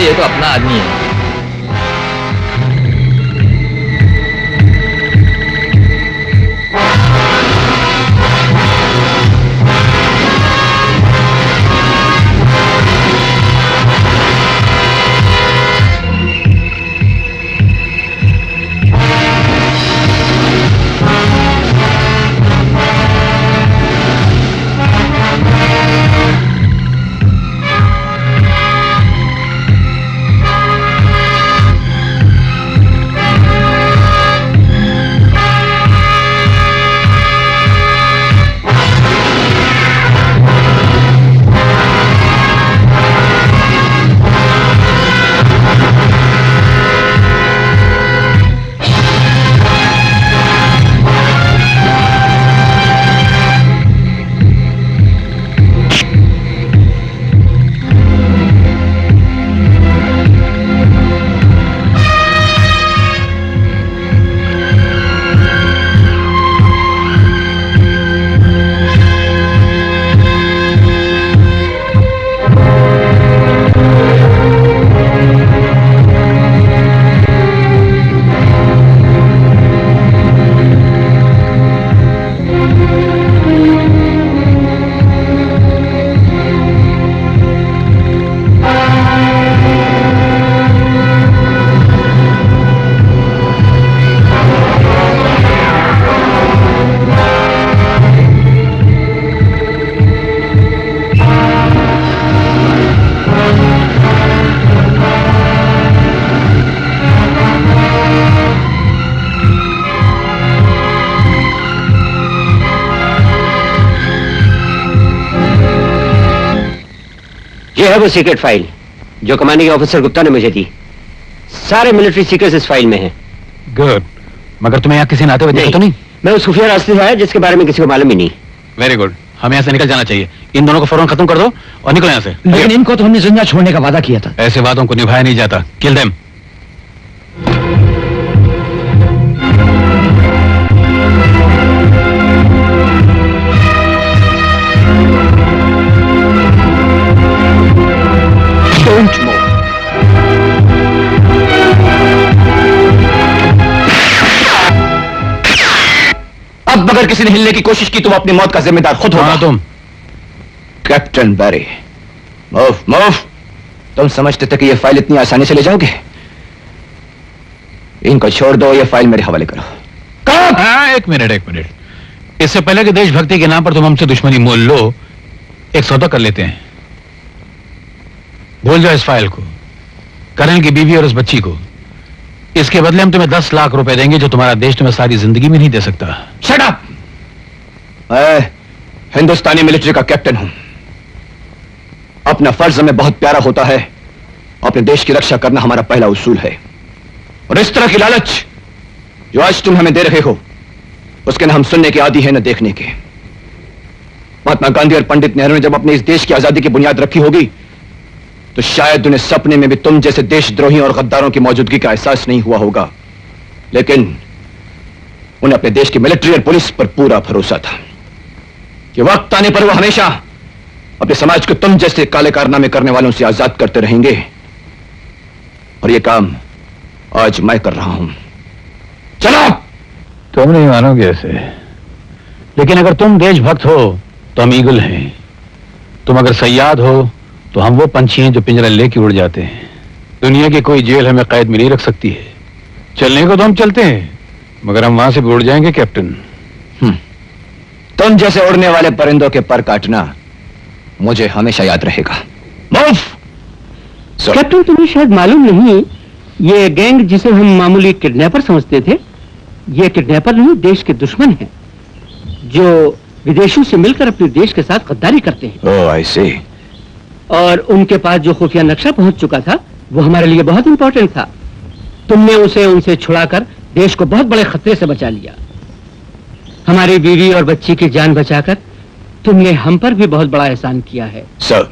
ये तो अपना आदमी है। ये है वो सीक्रेट फाइल जो कमांडिंग ऑफिसर गुप्ता ने मुझे दी। सारे मिलिट्री सीक्रेट्स इस फाइल में हैं। गुड। मगर तुम्हें यहाँ किसी ने आते हुए देखा तो नहीं? मैं उस खुफिया रास्ते से आया जिसके बारे में किसी को मालूम ही नहीं। Very good. हमें यहाँ से निकल जाना चाहिए। इन दोनों को फौरन खत्म कर दो और निकलो यहाँ से। लेकिन इनको तो हमने जिंदा छोड़ने का वादा किया था। ऐसे वादों को निभाया नहीं जाता। Kill them. Don't move. अब अगर किसी ने हिलने की कोशिश की तो वो अपनी मौत का जिम्मेदार खुद होगा। तुम कैप्टन बैरी, मूव मूव। तुम समझते थे कि ये फाइल इतनी आसानी से ले जाओगे? इनको छोड़ दो, ये फाइल मेरे हवाले करो। एक मिनट। इससे पहले कि देशभक्ति के नाम पर तुम हमसे दुश्मनी मोल लो, एक सौदा कर लेते हैं। भूल जाओ इस फाइल को, कर्नल की बीवी और उस बच्ची को। इसके बदले हम तुम्हें 10 लाख रुपए देंगे जो तुम्हारा देश तुम्हें सारी जिंदगी में नहीं दे सकता। Shut up! मैं हिंदुस्तानी मिलिट्री का कैप्टन हूं। अपना फर्ज हमें बहुत प्यारा होता है। अपने देश की रक्षा करना हमारा पहला उसूल है। और इस तरह की लालच जो आज तुम हमें दे रहे हो, उसके न हम सुनने के आदी हैं न देखने के। महात्मा गांधी और पंडित नेहरू ने जब अपने इस देश की आजादी की बुनियाद रखी होगी तो शायद उन्हें सपने में भी तुम जैसे देशद्रोही और गद्दारों की मौजूदगी का एहसास नहीं हुआ होगा। लेकिन उन्हें अपने देश की मिलिट्री और पुलिस पर पूरा भरोसा था कि वक्त आने पर वो हमेशा अपने समाज को तुम जैसे काले कारनामे करने वालों से आजाद करते रहेंगे। और ये काम आज मैं कर रहा हूं। चलो। तुम नहीं मानोगे ऐसे, लेकिन अगर तुम देशभक्त हो तो हम ईगल हैं। तुम अगर सयाद हो तो हम वो पंछी हैं जो पिंजरा लेके उड़ जाते हैं। दुनिया की कोई जेल हमें कैद में नहीं रख सकती है। चलने को तो हम चलते हैं, मगर हम वहां से भी उड़ जाएंगे कैप्टन। तुम जैसे उड़ने वाले परिंदों के पर काटना मुझे हमेशा याद रहेगा। मूव! कैप्टन, तुम्हें शायद मालूम नहीं, ये गैंग जिसे हम मामूली किडनैपर समझते थे, ये किडनैपर नहीं, देश के दुश्मन हैं जो विदेशों से मिलकर अपने देश के साथ गद्दारी करते हैं। ओह, आई सी। और उनके पास जो खुफिया नक्शा पहुंच चुका था वो हमारे लिए बहुत इंपॉर्टेंट था। तुमने उसे उनसे छुड़ाकर देश को बहुत बड़े खतरे से बचा लिया। हमारी बीवी और बच्ची की जान बचाकर तुमने हम पर भी बहुत बड़ा एहसान किया है। सर,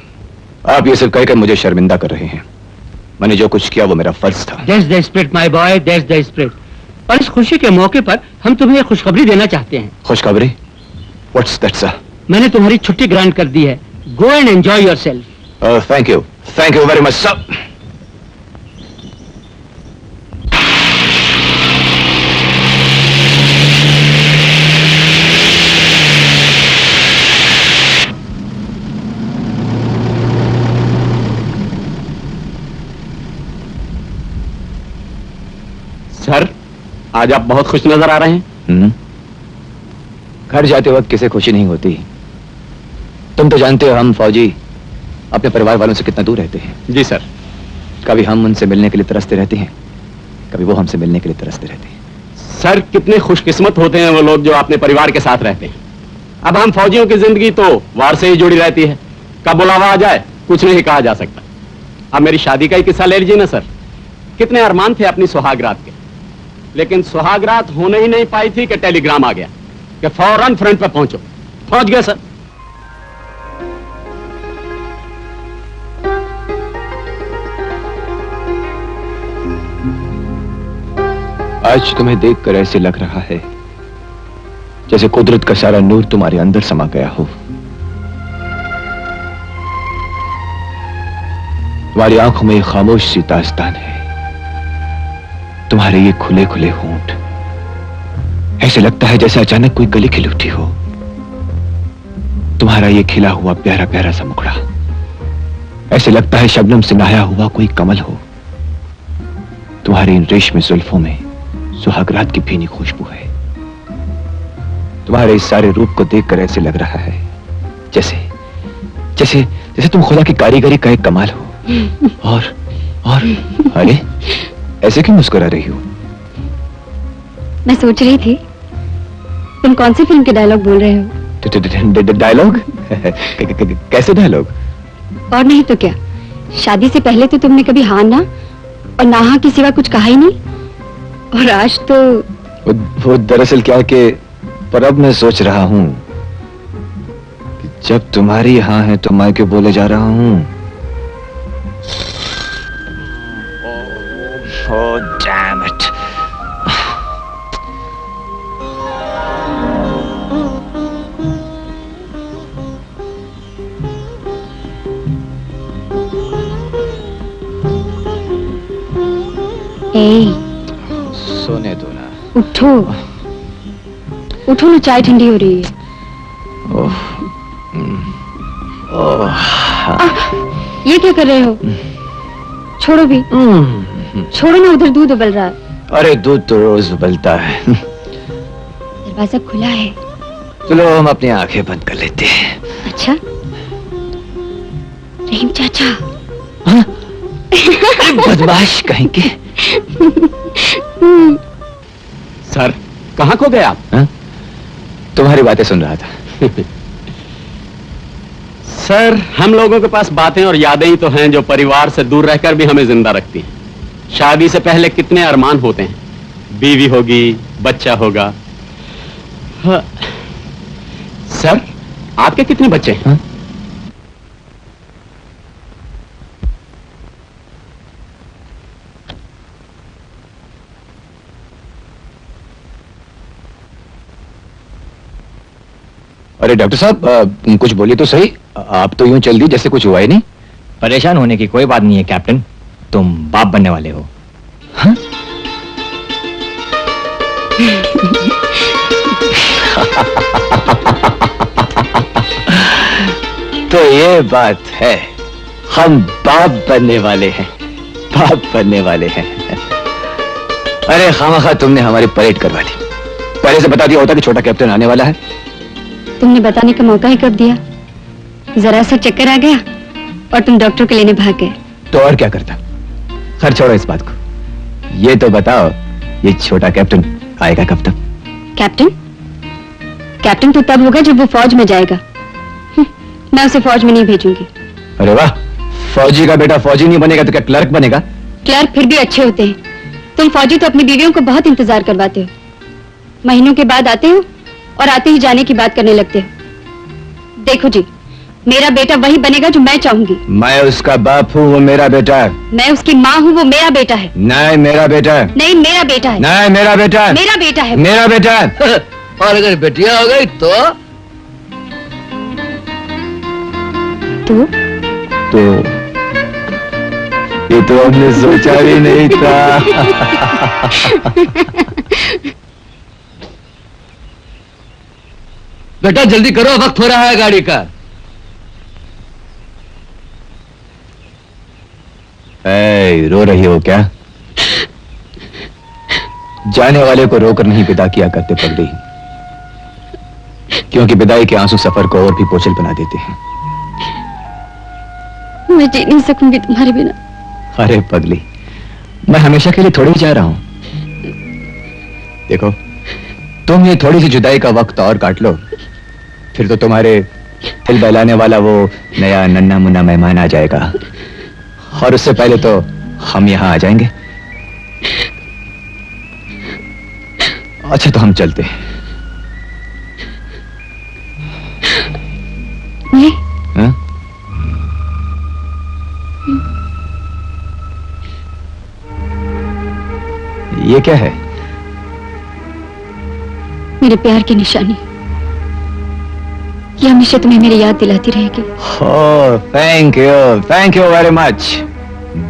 आप ये सब कहकर मुझे शर्मिंदा कर रहे हैं। मैंने जो कुछ किया वो मेरा फर्ज था। That's the spirit, my boy, that's the spirit। और इस खुशी के मौके पर हम तुम्हें एक खुशखबरी देना चाहते हैं। खुशखबरी? What's that, sir? मैंने तुम्हारी छुट्टी ग्रांट कर दी है। Go and enjoy yourself। Thank you very much, sir। Sir, आज आप बहुत खुश नजर आ रहे हैं। घर जाते वक्त किसे खुशी नहीं होती। तुम तो जानते हो हम फौजी अपने परिवार वालों से कितना दूर रहते हैं। जी सर। कभी हम उनसे मिलने के लिए तरसते रहते हैं, कभी वो हमसे मिलने के लिए तरसते रहते हैं। सर, कितने खुशकिस्मत होते हैं वो लोग जो अपने परिवार के साथ रहते हैं। अब हम फौजियों की जिंदगी तो वार से ही जुड़ी रहती है। कब बुलावा आ जाए कुछ नहीं कहा जा सकता। अब मेरी शादी का ही किस्सा ले लीजिए ना सर। कितने अरमान थे अपनी सुहागरात के, लेकिन सुहागरात होने ही नहीं पाई थी कि टेलीग्राम आ गया कि फौरन फ्रंट पे पहुंचो। पहुंच गए सर। आज तुम्हें देखकर ऐसे लग रहा है जैसे कुदरत का सारा नूर तुम्हारे अंदर समा गया हो। तुम्हारी आंखों में एक खामोश सी दास्तान है। तुम्हारे ये खुले खुले होंठ, ऐसे लगता है जैसे अचानक कोई कली खिल उठी हो। तुम्हारा ये खिला हुआ प्यारा प्यारा सा मुखड़ा, ऐसे लगता है शबनम से नहाया हुआ कोई कमल हो। तुम्हारी इन रेशमी जुल्फों में सुहागरात की भीनी खुशबू है। तुम्हारे इस सारे रूप को देखकर ऐसे लग रहा है जैसे जैसे जैसे तुम खुदा की कारीगरी का एक कमाल हो। और अरे ऐसे क्यों मुस्कुरा रही हो? मैं सोच रही थी तुम कौन सी फिल्म के डायलॉग बोल रहे हो। डायलॉग? कैसे डायलॉग? और नहीं तो क्या, शादी से पहले तो तुमने कभी हाँ ना और ना हाँ के सिवा कुछ कहा ही नहीं, और आज तो वो दरअसल क्या है कि पर अब मैं सोच रहा हूँ कि जब तुम्हारी हाँ है तो मैं क्यों बोले जा रहा हूँ। Oh, damn it. ए, सोने दो ना। उठो उठो ना, चाय ठंडी हो रही है। ओह, ओह, ये क्या कर रहे हो? छोड़ो भी, छोड़ो ना, उधर दूध उबल रहा है। अरे दूध तो रोज उबलता है। दरवाजा खुला है। चलो हम अपनी आंखें बंद कर लेते हैं। अच्छा, रहीम चाचा। हाँ? बदमाश कहीं के। सर, कहाँ खो गए आप? हाँ? तुम्हारी बातें सुन रहा था। सर, हम लोगों के पास बातें और यादें ही तो हैं जो परिवार से दूर रहकर भी हमें जिंदा रखती हैं। शादी से पहले कितने अरमान होते हैं, बीवी होगी, बच्चा होगा। हाँ। सर, आपके कितने बच्चे हैं? हाँ? अरे डॉक्टर साहब, कुछ बोलिए तो सही। आप तो यूं चल दी जैसे कुछ हुआ ही नहीं। परेशान होने की कोई बात नहीं है कैप्टन, तुम बाप बनने वाले हो। हाँ? तो ये बात है, हम बाप बनने वाले हैं, बाप बनने वाले हैं। अरे खामखा तुमने हमारी परेड करवा दी। पहले से बता दिया होता कि छोटा कैप्टन आने वाला है। तुमने बताने का मौका ही कब दिया? जरा सा चक्कर आ गया और तुम डॉक्टर को लेने भाग गए। तो और क्या करता? खैर छोड़ो इस बात को। ये तो बताओ, ये छोटा कैप्टन आएगा कब तक? कैप्टन? कैप्टन तो तब होगा जब वो फौज में जाएगा। मैं उसे फौज में नहीं भेजूंगी। अरे वाह, फौजी का बेटा फौजी नहीं बनेगा तो क्या क्लर्क बनेगा? क्लर्क फिर भी अच्छे होते हैं। तुम फौजी तो अपनी बीवियों को बहुत इंतजार करवाते हो। महीनों के बाद आते हो और आते ही जाने की बात करने लगते हो। देखो जी, मेरा बेटा वही बनेगा जो मैं चाहूंगी। मैं उसका बाप हूँ, वो मेरा बेटा है। मैं उसकी माँ हूँ, वो मेरा बेटा है। नहीं मेरा बेटा है। नहीं, मेरा बेटा है। नहीं मेरा बेटा है। मेरा बेटा है। मेरा बेटा है। और अगर बेटियां हो गई तो ये तो हमने सोचा भी नहीं था। बेटा जल्दी करो, वक्त हो रहा है गाड़ी का। रो रही हो क्या? जाने वाले को रोकर नहीं विदा किया करते पगड़ी, क्योंकि विदाई के आंसू सफर को और भी बोझिल बना देते हैं। मैं जी नहीं सकूंगी तुम्हारे बिना। अरे पगली, मैं हमेशा के लिए थोड़ी जा रहा हूं। देखो, तुम ये थोड़ी सी जुदाई का वक्त और काट लो, फिर तो तुम्हारे दिल बहलाने वाला वो नया नन्ना मुन्ना मेहमान आ जाएगा, और उससे पहले तो हम यहां आ जाएंगे। अच्छा तो हम चलते हैं। हाँ? ये क्या है? मेरे प्यार की निशानी। ये हमेशा तुम्हें मेरी याद दिलाती रहेगी। Oh, thank you very much,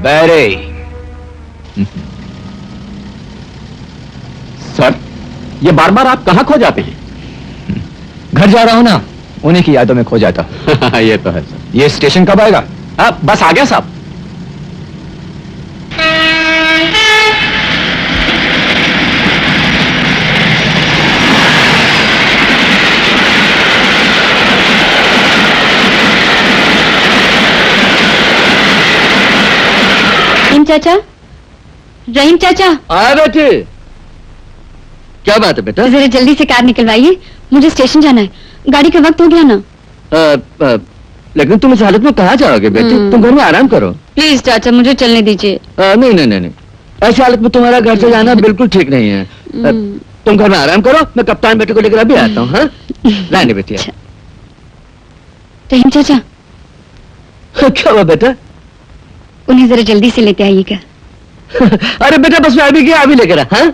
Barry. Sir, ये बार बार आप कहाँ खो जाते हैं? घर जा रहा हूँ ना, उन्हीं की यादों में खो जाता। ये तो है सर। ये स्टेशन कब आएगा? बस आ गया साहब। रहीम चाचा, रहीम चाचा। आया बेटे, क्या बात है बेटा? जरा जल्दी से कार निकलवाइए, मुझे स्टेशन जाना है। गाड़ी का वक्त हो गया ना। लेकिन तुम इस हालत में कहाँ जाओगे बेटी? तुम घर में आराम करो। प्लीज चाचा मुझे चलने दीजिए। नहीं नहीं नहीं नहीं, ऐसी हालत में तुम्हारा घर से जाना बिल्कुल ठीक नहीं है। तुम घर में आराम करो, मैं कप्तान बेटे को लेकर अभी आता हूँ। हाँ, रहने बेटी। रहीम चाचा, क्या हुआ बेटा? उन्हें जरा जल्दी से लेते आइएगा। अरे बेटा बस मैं अभी गया, अभी लेकर आ। हाँ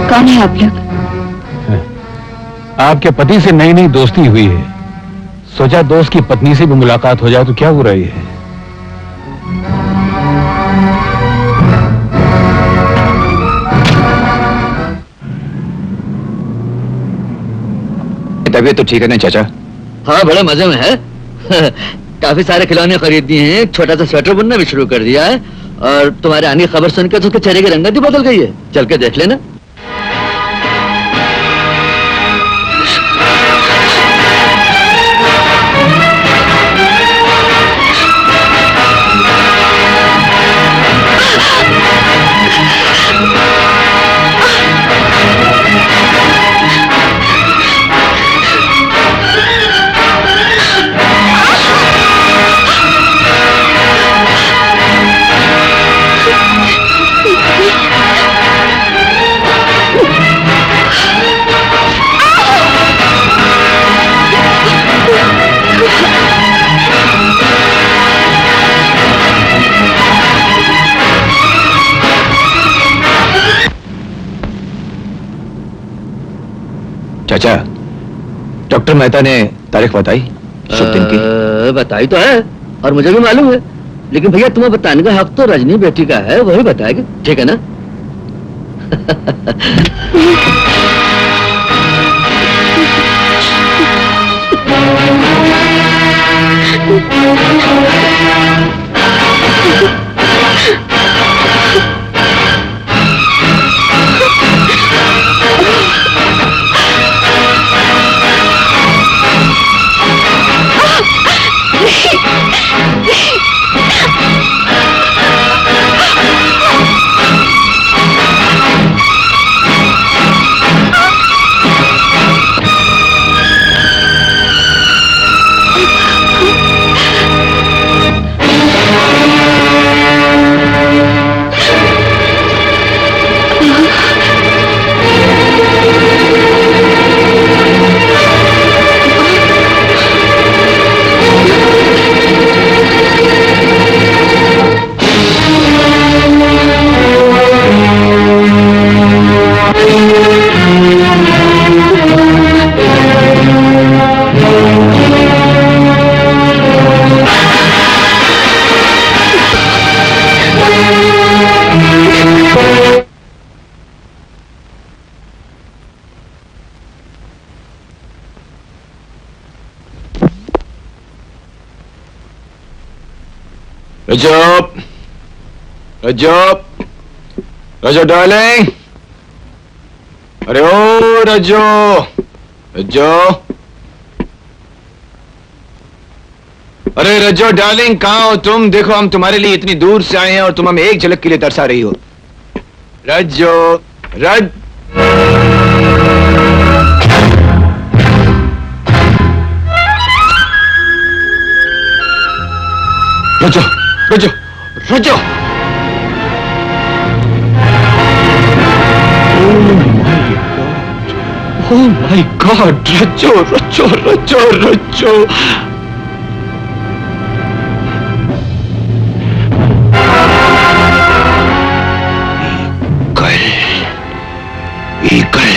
कौन है आप लोग? आपके पति से नई नई दोस्ती हुई है, सोचा दोस्त की पत्नी से भी मुलाकात हो जाए तो क्या बुराई है। तबीयत तो ठीक है ना चाचा? हाँ, बड़े मजे में है। काफी सारे खिलौने खरीद दिए हैं, एक छोटा सा स्वेटर बुनना भी शुरू कर दिया है, और तुम्हारे आने की खबर सुनकर तो उसके चेहरे की रंगत ही बदल गई है। चल के देख लेना। चाचा, डॉक्टर मेहता ने तारीख बताई शुभ दिन की? बताई तो है और मुझे भी मालूम है, लेकिन भैया तुम्हें बताने का हक तो रजनी बेटी का है, वही बताएगी, ठीक है ना? रजो, रजो, रजो डार्लिंग, अरे ओ रजो, रजो, अरे रजो डार्लिंग कहाँ हो तुम? देखो हम तुम्हारे लिए इतनी दूर से आए हैं और तुम हमें एक झलक के लिए तरसा रही हो। रजो, रज रुको रुको रुको। Oh my God! रुको रुको रुको रुको। Eagle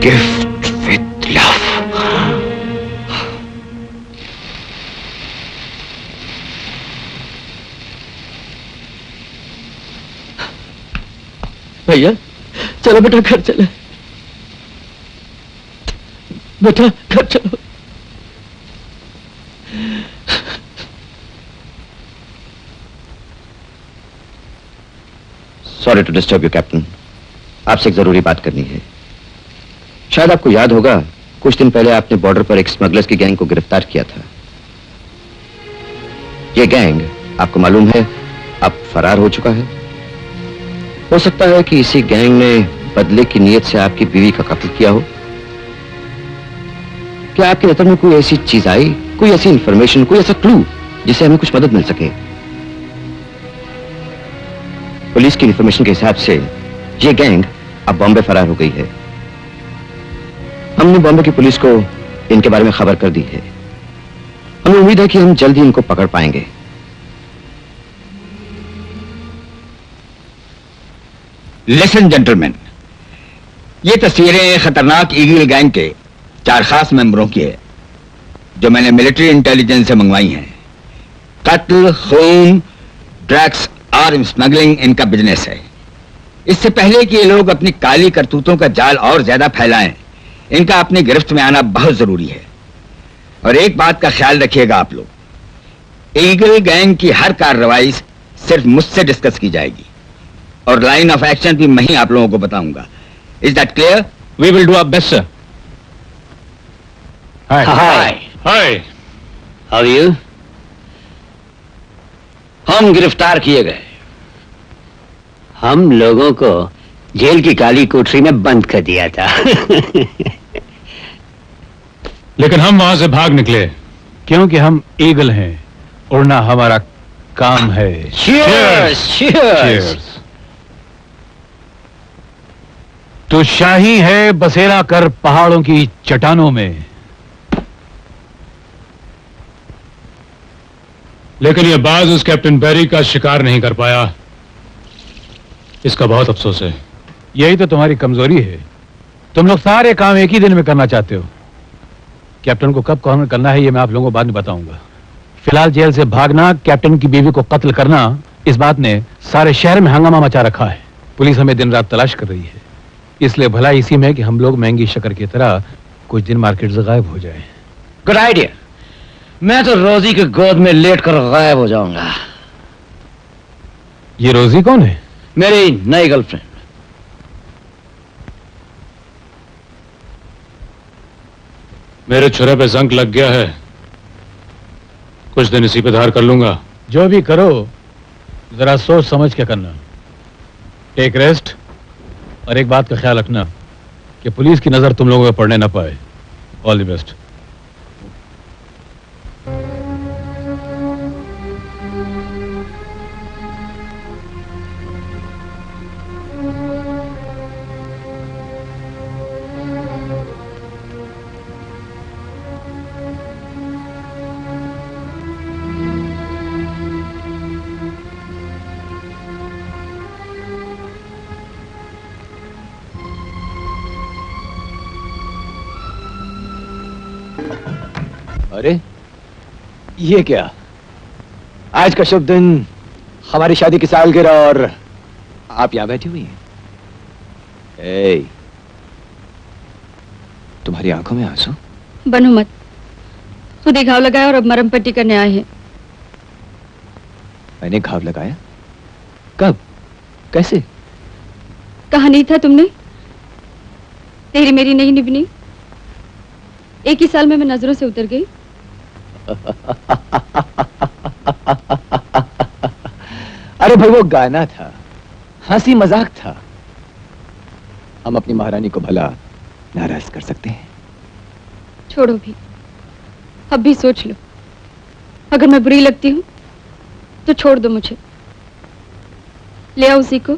gift with love. भैया चलो बेटा घर चले, बेटा घर चलो। Sorry to disturb you captain, आपसे एक जरूरी बात करनी है। शायद आपको याद होगा, कुछ दिन पहले आपने बॉर्डर पर एक स्मगलर्स की गैंग को गिरफ्तार किया था। यह गैंग आपको मालूम है अब फरार हो चुका है। हो सकता है कि इसी गैंग ने बदले की नीयत से आपकी बीवी का कत्ल किया हो। क्या आपकी नजर में कोई ऐसी चीज आई, कोई ऐसी इंफॉर्मेशन, कोई ऐसा क्लू जिससे हमें कुछ मदद मिल सके? पुलिस की इंफॉर्मेशन के हिसाब से यह गैंग अब बॉम्बे फरार हो गई है। हमने बॉम्बे की पुलिस को इनके बारे में खबर कर दी है। हमें उम्मीद है कि हम जल्द ही इनको पकड़ पाएंगे। लिसन जेंटलमैन, ये तस्वीरें खतरनाक ईगल गैंग के 4 खास मेंबरों की है जो मैंने मिलिट्री इंटेलिजेंस से मंगवाई हैं। कत्ल, खून, ड्रग्स और स्मगलिंग इनका बिजनेस है। इससे पहले कि ये लोग अपनी काली करतूतों का जाल और ज्यादा फैलाएं, इनका अपनी गिरफ्त में आना बहुत जरूरी है। और एक बात का ख्याल रखिएगा आप लोग, ईगल गैंग की हर कार्रवाई सिर्फ मुझसे डिस्कस की जाएगी और लाइन ऑफ एक्शन भी मैं ही आप लोगों को बताऊंगा। Is that clear? We will do our best sir. Hi hi, how you? हम गिरफ्तार किए गए। हम लोगों को जेल की काली कोठरी में बंद कर दिया था। लेकिन हम वहां से भाग निकले क्योंकि हम ईगल हैं, उड़ना हमारा काम है। Cheers, cheers. तो शाही है बसेरा कर पहाड़ों की चट्टानों में, लेकिन यह बाज उस कैप्टन बैरी का शिकार नहीं कर पाया। इसका बहुत अफसोस है। यही तो तुम्हारी कमजोरी है, तुम लोग सारे काम एक ही दिन में करना चाहते हो। कैप्टन को कब कौन करना है ये मैं आप लोगों को बाद में बताऊंगा। फिलहाल जेल से भागना, कैप्टन की बीवी को कत्ल करना, इस बात ने सारे शहर में हंगामा मचा रखा है। पुलिस हमें दिन रात तलाश कर रही है, इसलिए भला इसी में कि हम लोग महंगी शक्कर की तरह कुछ दिन मार्केट से गायब हो जाएं। Good idea. मैं तो रोजी के गोद में लेट कर गायब हो जाऊंगा। ये रोजी कौन है? मेरी नई गर्लफ्रेंड। मेरे छुरे पे जंग लग गया है, कुछ दिन इसी पे धार कर लूंगा। जो भी करो जरा सोच समझ के करना। टेक रेस्ट, और एक बात का ख्याल रखना कि पुलिस की नजर तुम लोगों पे पड़ने ना पाए। All the best. अरे ये क्या? आज का शुभ दिन, हमारी शादी की सालगिरह, और आप यहां बैठी हुई हैं। ए, तुम्हारी आंखों में आंसू? बनो मत, खुद ही घाव लगाया और अब मरहम पट्टी करने आए हैं। मैंने घाव लगाया? कब? कैसे? कहा नहीं था तुमने, तेरी मेरी नहीं निभनी? एक ही साल में मैं नजरों से उतर गई। अरे भाई वो गाना था, हंसी मजाक था। हम अपनी महारानी को भला नाराज कर सकते हैं। छोड़ो भी, अब भी सोच लो। अगर मैं बुरी लगती हूँ तो छोड़ दो मुझे। ले आओ उसी को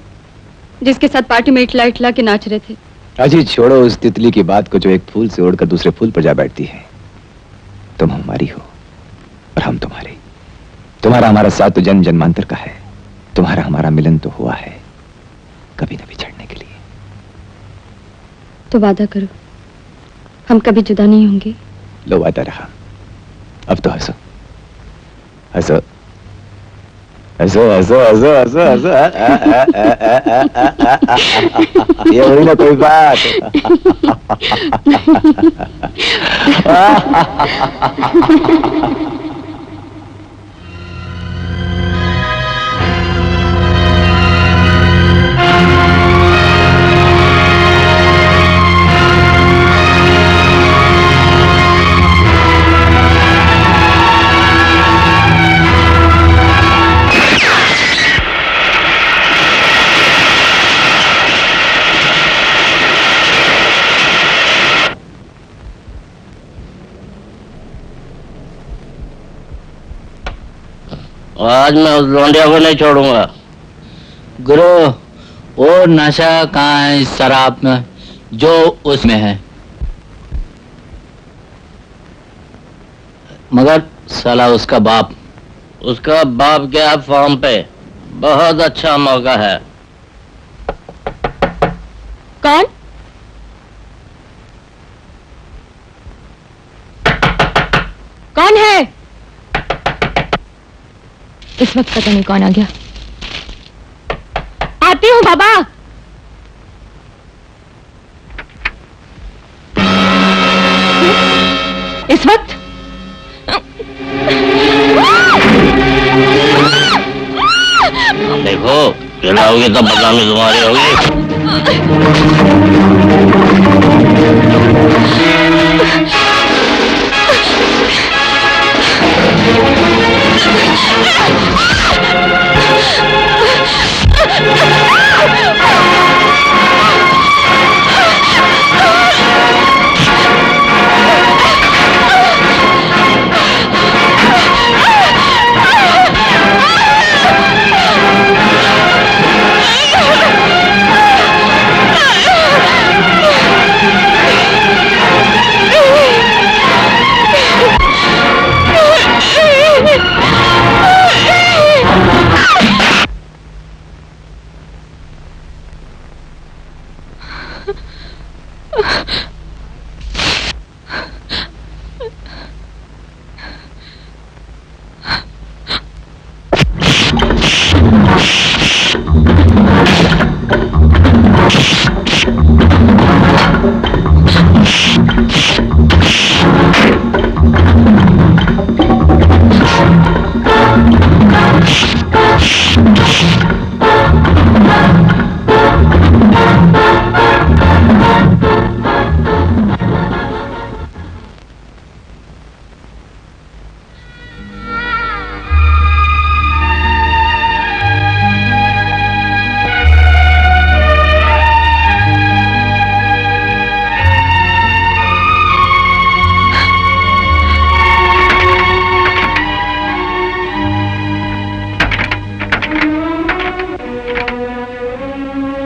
जिसके साथ पार्टी में इठला इठला के नाच रहे थे। अजी छोड़ो उस तितली की बात को जो एक फूल से उड़कर दूसरे फूल पर जा बैठती है। तुम हमारी हो और हम तुम्हारे। तुम्हारा हमारा साथ तो जन्म जन्मांतर का है। तुम्हारा हमारा मिलन तो हुआ है कभी न बिछड़ने के लिए। तो वादा करो हम कभी जुदा नहीं होंगे। लो वादा रहा। अब तो हंसो हंसो हंसो हंसो हंसो हंसो हंसो। ये हुई ना कोई बात। आज मैं उस लौंडिया को नहीं छोड़ूंगा। गुरु, वो नशा कहाँ है इस शराब में जो उसमें है? मगर साला उसका बाप गया फॉर्म पे। बहुत अच्छा मौका है। कौन? कौन है? इस वक्त पता नहीं कौन आ गया। आती हूँ बाबा। इस वक्त देखो खिलाओगी तो बदनामी तुम्हारी होगी।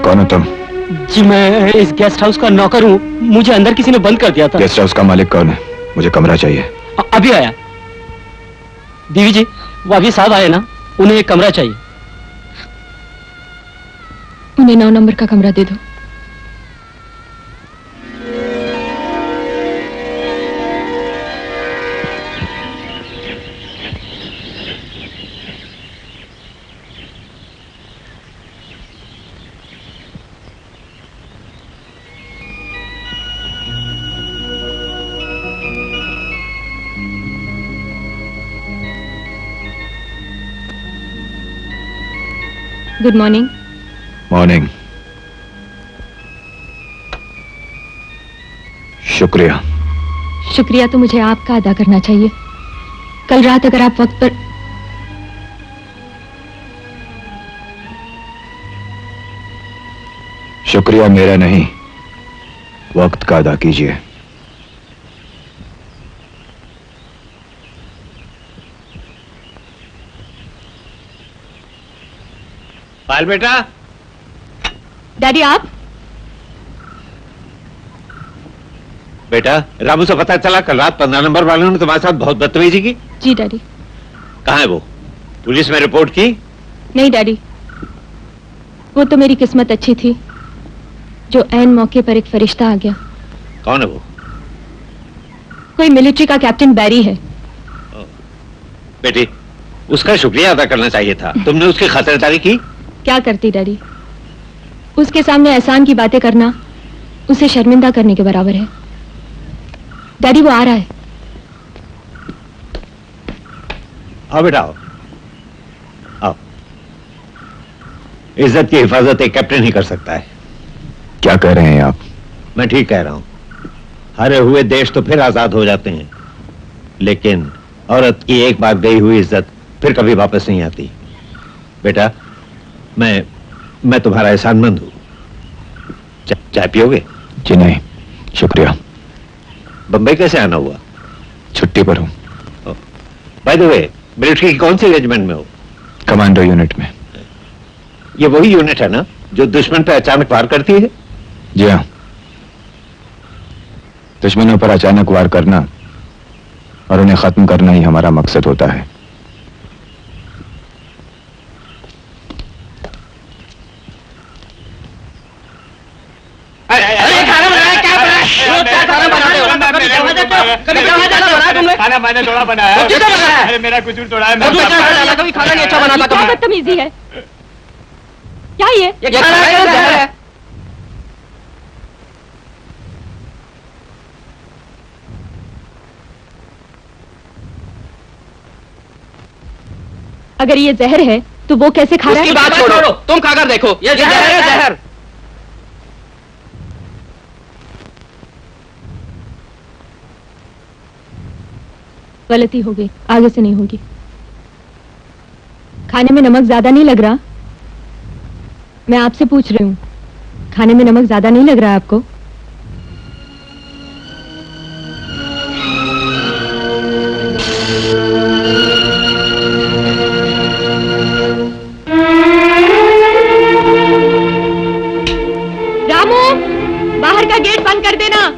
कौन हो तुम? जी मैं इस गेस्ट हाउस का नौकर हूँ। मुझे अंदर किसी ने बंद कर दिया था। गेस्ट हाउस का मालिक कौन है? मुझे कमरा चाहिए। अभी आया। देवी जी वो अभी साहब आए ना, उन्हें एक कमरा चाहिए। उन्हें 9 नंबर का कमरा दे दो। Good morning. मॉर्निंग। शुक्रिया। शुक्रिया तो मुझे आपका अदा करना चाहिए। कल रात अगर आप वक्त पर शुक्रिया मेरा नहीं, वक्त का अदा कीजिए। पायल बेटा, डैडी आप? बेटा रामू से पता चला कल रात 15 नंबर वालों ने तुम्हारे साथ बहुत बदतमीजी की। जी डैडी। कहाँ है वो? पुलिस में रिपोर्ट की? नहीं डैडी, वो तो मेरी किस्मत अच्छी थी जो ऐन मौके पर एक फरिश्ता आ गया। कौन है वो? कोई मिलिट्री का कैप्टन बैरी है। बेटी, उसका शुक्रिया अदा करना चाहिए था। तुमने उसकी खातिरदारी की? क्या करती डैडी, उसके सामने एहसान की बातें करना उसे शर्मिंदा करने के बराबर है। डैडी वो आ रहा है। आओ बेटा आओ। आओ। इज्जत की हिफाजत एक कैप्टन ही कर सकता है। क्या कह रहे हैं आप? मैं ठीक कह रहा हूं। हारे हुए देश तो फिर आजाद हो जाते हैं, लेकिन औरत की एक बार गई हुई इज्जत फिर कभी वापस नहीं आती। बेटा मैं तुम्हारा एहसानमंद हूं। चाय पियोगे? जी नहीं शुक्रिया। बंबई कैसे आना हुआ? छुट्टी पर हूं। बाय द वे, मिलिट्री की कौन सी रेजिमेंट में हो? कमांडो यूनिट में। ये वही यूनिट है ना जो दुश्मन पे अचानक वार करती है? जी हाँ, दुश्मनों पर अचानक वार करना और उन्हें खत्म करना ही हमारा मकसद होता है। खाना मैंने थोड़ा बनाया है। अरे मेरा कुछ थोड़ा है। कभी खाना नहीं अच्छा बनाता। क्या बदतमीजी है? क्या ये खाना है? अगर ये जहर है तो वो कैसे खा रहा है? उसकी बात छोड़ो, तुम खाकर देखो, ये जहर है जहर। गलती हो गई, आगे से नहीं होगी। खाने में नमक ज्यादा नहीं लग रहा? मैं आपसे पूछ रही हूँ, खाने में नमक ज्यादा नहीं लग रहा है आपको? रामू, बाहर का गेट बंद कर देना।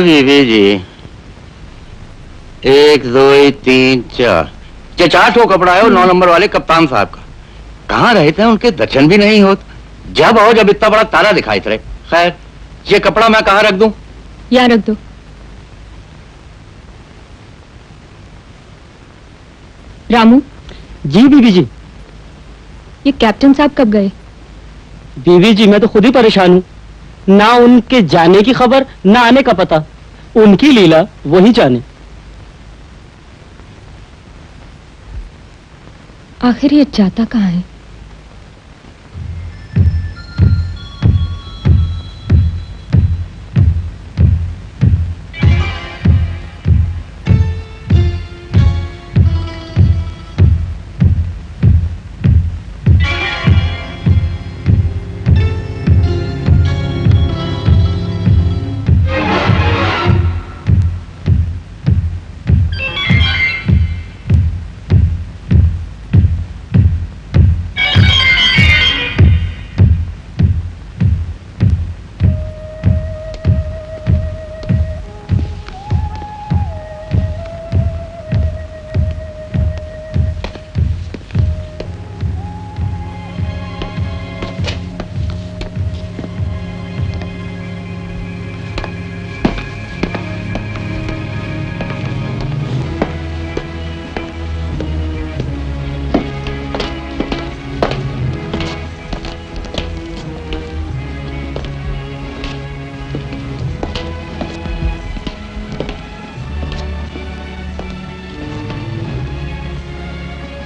बीबी जी, 1 2 3 4 ये 4 ठो कपड़ा है और 9 नंबर वाले कप्तान साहब का। कहाँ रहते हैं, उनके दर्शन भी नहीं होते। जब आओ जब इतना बड़ा तारा दिखाई रहे। खैर, ये कपड़ा मैं कहाँ रख दूं? यहाँ रख दो। रामू। जी बीबी जी। ये कैप्टन साहब कब गए? बीबी जी मैं तो खुद ही परेशान हूँ, ना उनके जाने की खबर ना आने का पता। उनकी लीला वही जाने। आखिर ये जाता कहाँ है?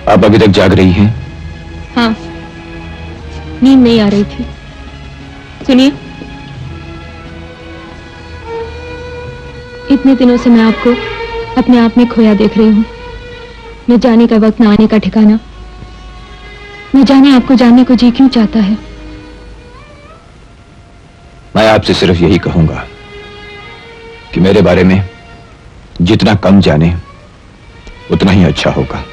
आप अभी तक जाग रही हैं? हाँ, नींद नहीं आ रही थी। सुनिए, इतने दिनों से मैं आपको अपने आप में खोया देख रही हूँ। न जाने का वक्त, न आने का ठिकाना। न जाने आपको जानने को जी क्यों चाहता है। मैं आपसे सिर्फ यही कहूंगा कि मेरे बारे में जितना कम जाने उतना ही अच्छा होगा।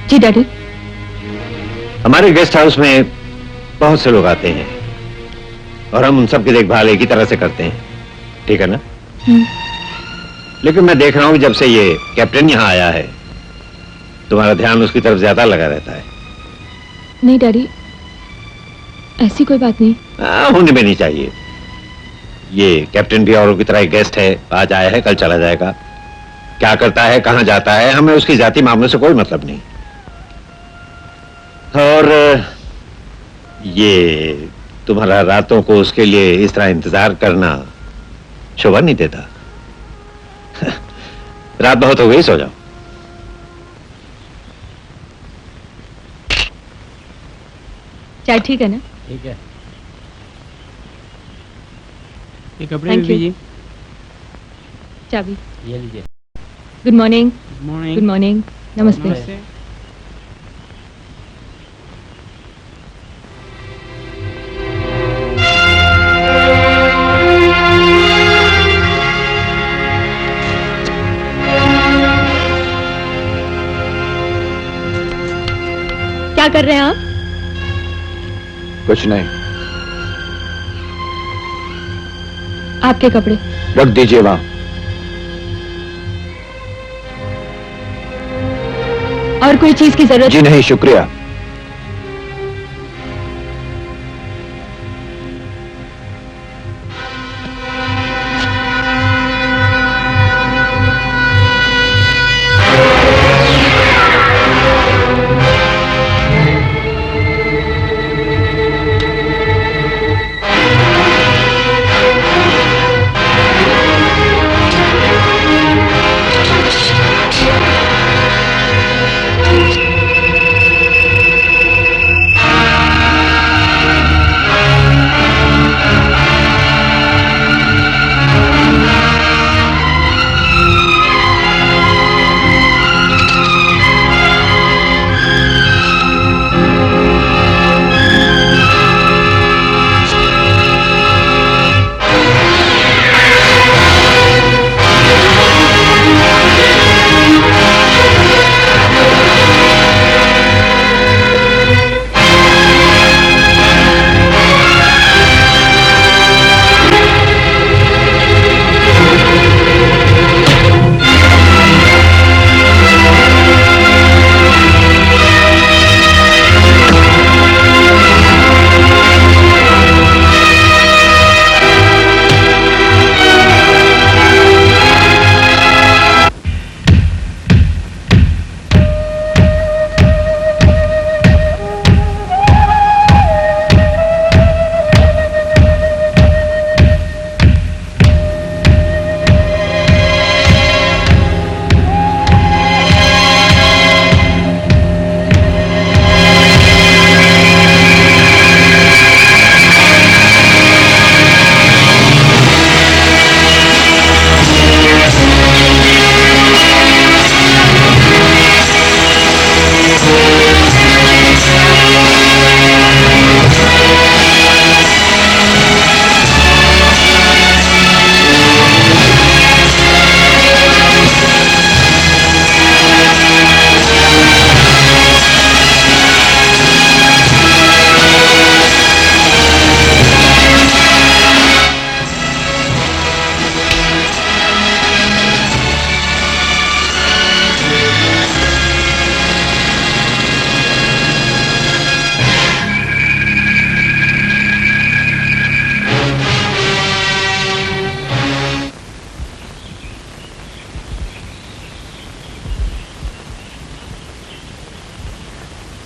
जी डैडी। हमारे गेस्ट हाउस में बहुत से लोग आते हैं और हम उन सब की देखभाल एक ही तरह से करते हैं, ठीक है ना? लेकिन मैं देख रहा हूं जब से ये कैप्टन यहां आया है तुम्हारा ध्यान उसकी तरफ ज्यादा लगा रहता है। नहीं डैडी, ऐसी कोई बात नहीं। होने में नहीं चाहिए। ये कैप्टन भी औरों की तरह एक गेस्ट है, आज आया है कल चला जाएगा। क्या करता है, कहां जाता है, हमें उसकी जाति मामलों से कोई मतलब नहीं। और ये तुम्हारा रातों को उसके लिए इस तरह इंतजार करना शोभा नहीं देता। रात बहुत हो गई, सो जाओ। चाय ठीक है ना? ठीक है। ये कपड़े भी लीजिए। चाबी ये लीजिए। Good morning. Morning. Good morning. नमस्ते। क्या कर रहे हैं आप? कुछ नहीं, आपके कपड़े रख दीजिए वहां। और कोई चीज की जरूरत? जी नहीं, शुक्रिया।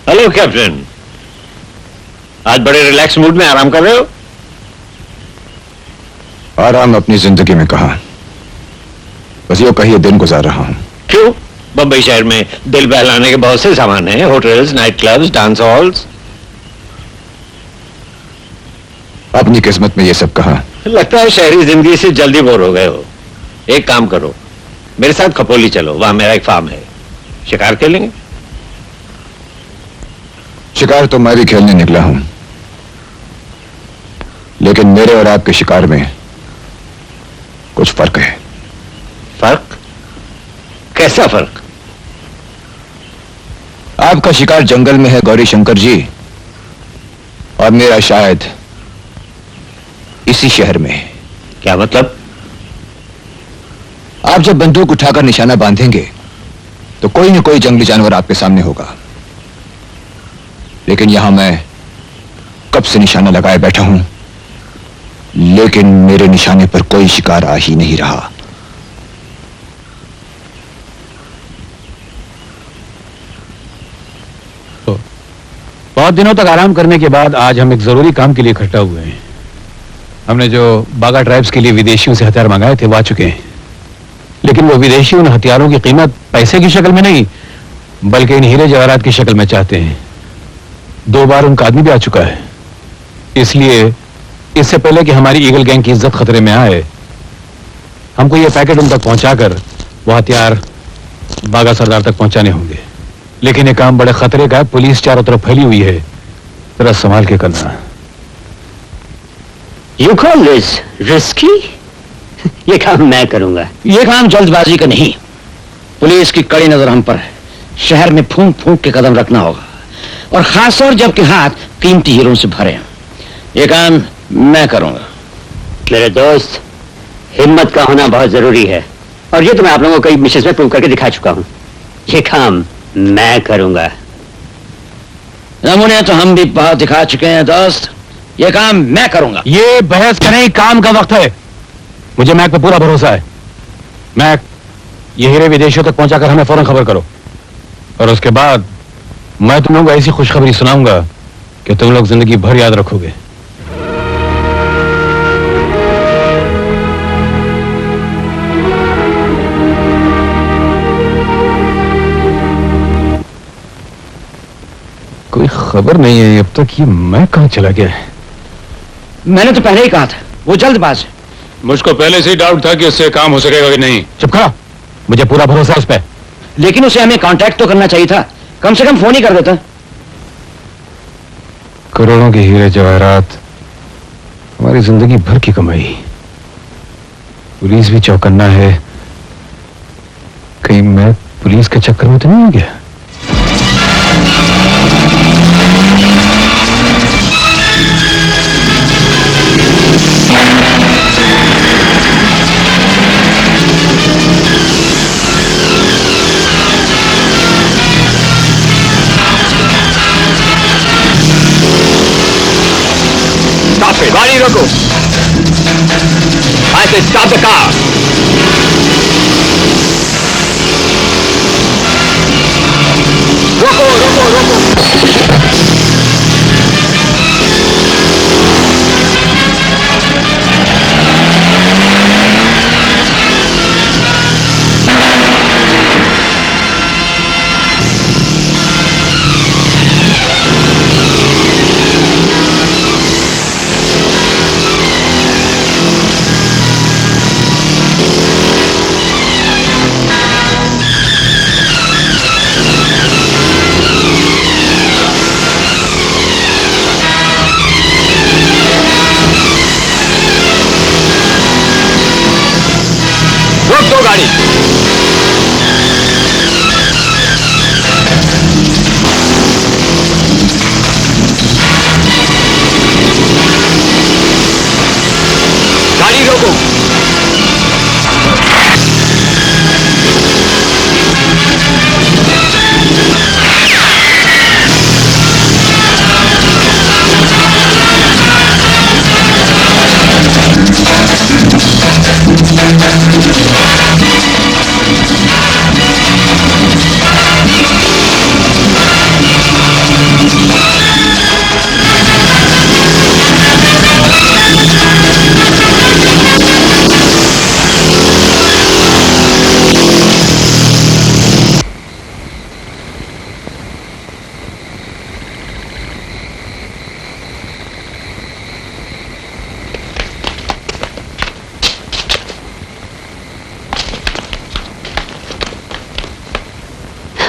हेलो कैप्टन, आज बड़े रिलैक्स मूड में आराम कर रहे हो? आराम अपनी जिंदगी में कहा, बस यो कहिए दिन गुजार रहा हूं। क्यों? बंबई शहर में दिल बहलाने के बहुत से सामान हैं, hotels, night clubs, dance halls. अपनी किस्मत में ये सब कहा। लगता है शहरी जिंदगी से जल्दी बोर हो गए हो। एक काम करो, मेरे साथ खपोली चलो, वहां मेरा एक फार्म है, शिकार खेलेंगे। शिकार तो मैं भी खेलने निकला हूं, लेकिन मेरे और आपके शिकार में कुछ फर्क है। फर्क? कैसा फर्क? आपका शिकार जंगल में है गौरी शंकर जी, और मेरा शायद इसी शहर में। क्या मतलब? आप जब बंदूक उठाकर निशाना बांधेंगे तो कोई न कोई जंगली जानवर आपके सामने होगा, लेकिन यहां मैं कब से निशाना लगाए बैठा हूं, लेकिन मेरे निशाने पर कोई शिकार आ ही नहीं रहा। बहुत दिनों तक आराम करने के बाद आज हम एक जरूरी काम के लिए इकट्ठा हुए हैं। हमने जो बागा ट्राइब्स के लिए विदेशियों से हथियार मंगाए थे वो आ चुके हैं, लेकिन वो विदेशी उन हथियारों की कीमत पैसे की शक्ल में नहीं बल्कि इन हीरे जवाहरात की शक्ल में चाहते हैं। 2 बार उनका आदमी भी आ चुका है, इसलिए इससे पहले कि हमारी ईगल गैंग की इज्जत खतरे में आए, हमको ये पैकेट उन तक पहुंचाकर वो हथियार बागा सरदार तक पहुंचाने होंगे। लेकिन ये काम बड़े खतरे का है, पुलिस चारों तरफ फैली हुई है, जरा संभाल के करना। You call this risky? ये काम मैं करूंगा। ये काम जल्दबाजी का नहीं, पुलिस की कड़ी नजर हम पर है। शहर में फूंक फूंक के कदम रखना होगा, और खासतौर जबकि हाथ कीमती हीरों से भरे हैं। ये काम मैं करूंगा। मेरे दोस्त, हिम्मत का होना बहुत जरूरी है, और ये तो मैं आप लोगों को कई मिशंस में प्रूव करके दिखा चुका हूं। ये काम मैं करूंगा। नमूने तो हम भी बहुत दिखा चुके हैं दोस्त, ये काम मैं करूंगा। ये बहस का नहीं, काम का वक्त है। मुझे मैक पे पूरा भरोसा है। मैक, ये हीरे विदेशियों तक पहुंचाकर हमें फौरन खबर करो, और उसके बाद मैं तुम लोगों को ऐसी खुशखबरी सुनाऊंगा कि तुम लोग जिंदगी भर याद रखोगे। कोई खबर नहीं है अब तक, ये मैं कहां चला गया है? मैंने तो पहले ही कहा था वो जल्दबाज है। मुझको पहले से ही डाउट था कि उससे काम हो सकेगा कि नहीं। चुप करो, मुझे पूरा भरोसा है उस पर। लेकिन उसे हमें कांटेक्ट तो करना चाहिए था, कम से कम फोन ही कर देता। करोड़ों के हीरे जवाहरात, हमारी जिंदगी भर की कमाई। पुलिस भी चौकन्ना है, कहीं मैं पुलिस के चक्कर में तो नहीं हो गया? गाड़ी रोको। I said stop the car. रोको रोको रोको।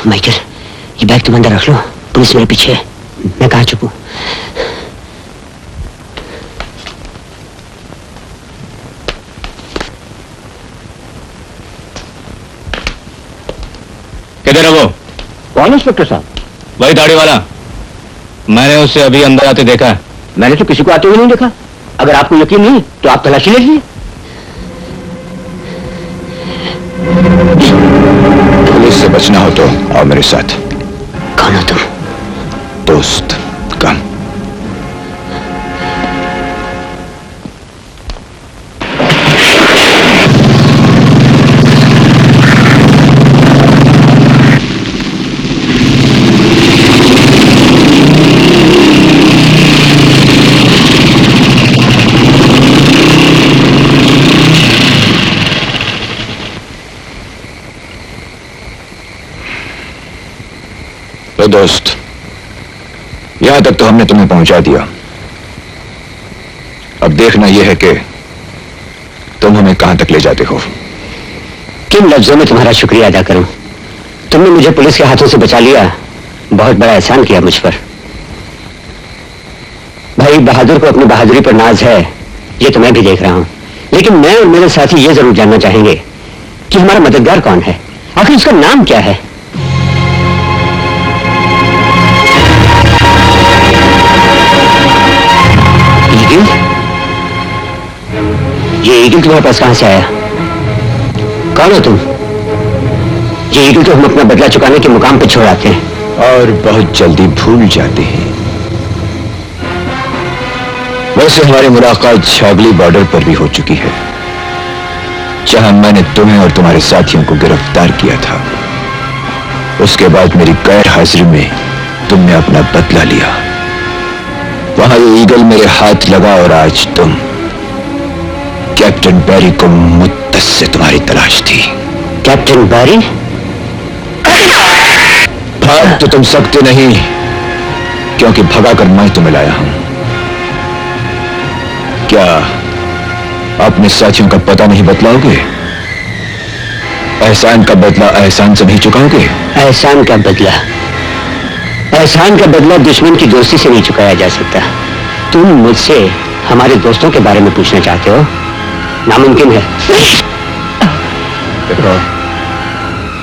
माइकल, ये बैग तुम अंदर रख लो, पुलिस मेरे पीछे है, मैं कहाँ छुपूं? किधर है वो? कौन इंस्पेक्टर साहब? वही दाढ़ी वाला। मैंने उसे अभी अंदर आते देखा। मैंने तो किसी को आते हुए नहीं देखा। अगर आपको यकीन नहीं तो आप तलाशी ले लीजिए। पुलिस से बचना हो तो आओ मेरे साथ। कौन हो तुम? दोस्त, कम। तो दोस्त, यहां तक तो हमने तुम्हें पहुंचा दिया। अब देखना यह है कि तुम हमें कहां तक ले जाते हो। किन लफ्जों में तुम्हारा शुक्रिया अदा करूं? तुमने मुझे पुलिस के हाथों से बचा लिया, बहुत बड़ा एहसान किया मुझ पर। भाई बहादुर को अपनी बहादुरी पर नाज है, ये तो मैं भी देख रहा हूं, लेकिन मैं और मेरे साथी ये जरूर जानना चाहेंगे कि हमारा मददगार कौन है, आखिर उसका नाम क्या है। ये ईगल तुम्हारे पास कहां से आया? कौन हो तुम? ये ईगल तो हम अपना बदला चुकाने के मुकाम पे छोड़ आते हैं और बहुत जल्दी भूल जाते हैं। वैसे हमारी मुलाकात छावली बॉर्डर पर भी हो चुकी है, जहां मैंने तुम्हें और तुम्हारे साथियों को गिरफ्तार किया था। उसके बाद मेरी गैर हाजिरी में तुमने अपना बदला लिया। वहां ये ईगल मेरे हाथ लगा और आज तुम कैप्टन बैरी को मुद्दत से तुम्हारी तलाश थी। कैप्टन बैरी? भाग तो तुम सकते नहीं, क्योंकि भगाकर मैं तुम्हें लाया हूं। क्या अपने साथियों का पता नहीं बतलाओगे? एहसान का बदला एहसान से नहीं चुकाओगे? एहसान का बदला? एहसान का बदला दुश्मन की दोस्ती से नहीं चुकाया जा सकता। तुम मुझसे हमारे दोस्तों के बारे में पूछना चाहते हो? नामुमकिन है। देखो,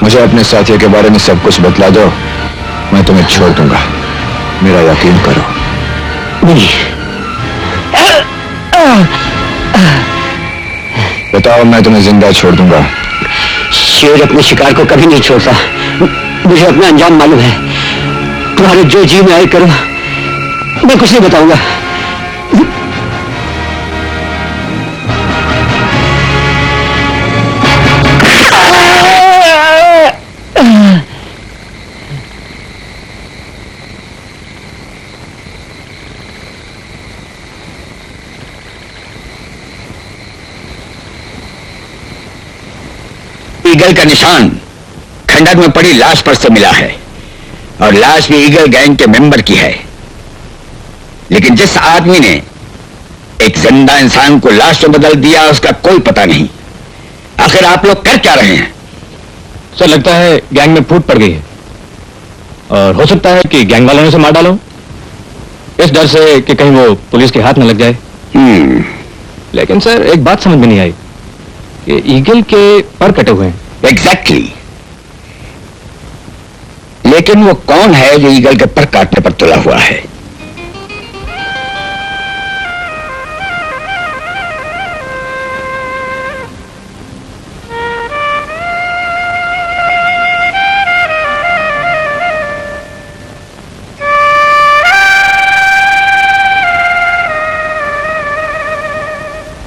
मुझे अपने साथियों के बारे में सब कुछ बतला दो, मैं तुम्हें छोड़ दूंगा। मेरा यकीन करो। नहीं। बताओ, मैं तुम्हें जिंदा छोड़ दूंगा। शेर अपने शिकार को कभी नहीं छोड़ता। मुझे अपना अंजाम मालूम है। तुम्हारे जो जी में आए करो, मैं कुछ नहीं बताऊंगा। ईगल का निशान खंडर में पड़ी लाश पर से मिला है और लाश भी ईगल गैंग के मेंबर की है। लेकिन जिस आदमी ने एक जिंदा इंसान को लाश में बदल दिया, उसका कोई पता नहीं। आखिर आप लोग कर क्या रहे हैं? सर, लगता है गैंग में फूट पड़ गई है और हो सकता है कि गैंग वालों ने उसे मार डालो, इस डर से कि कहीं वो पुलिस के हाथ न लग जाए। लेकिन सर, एक बात समझ में नहीं आई कि ईगल के पर कटे हुए हैं। एग्जैक्टली। लेकिन वो कौन है जो ईगल के पर काटने पर तुला हुआ है?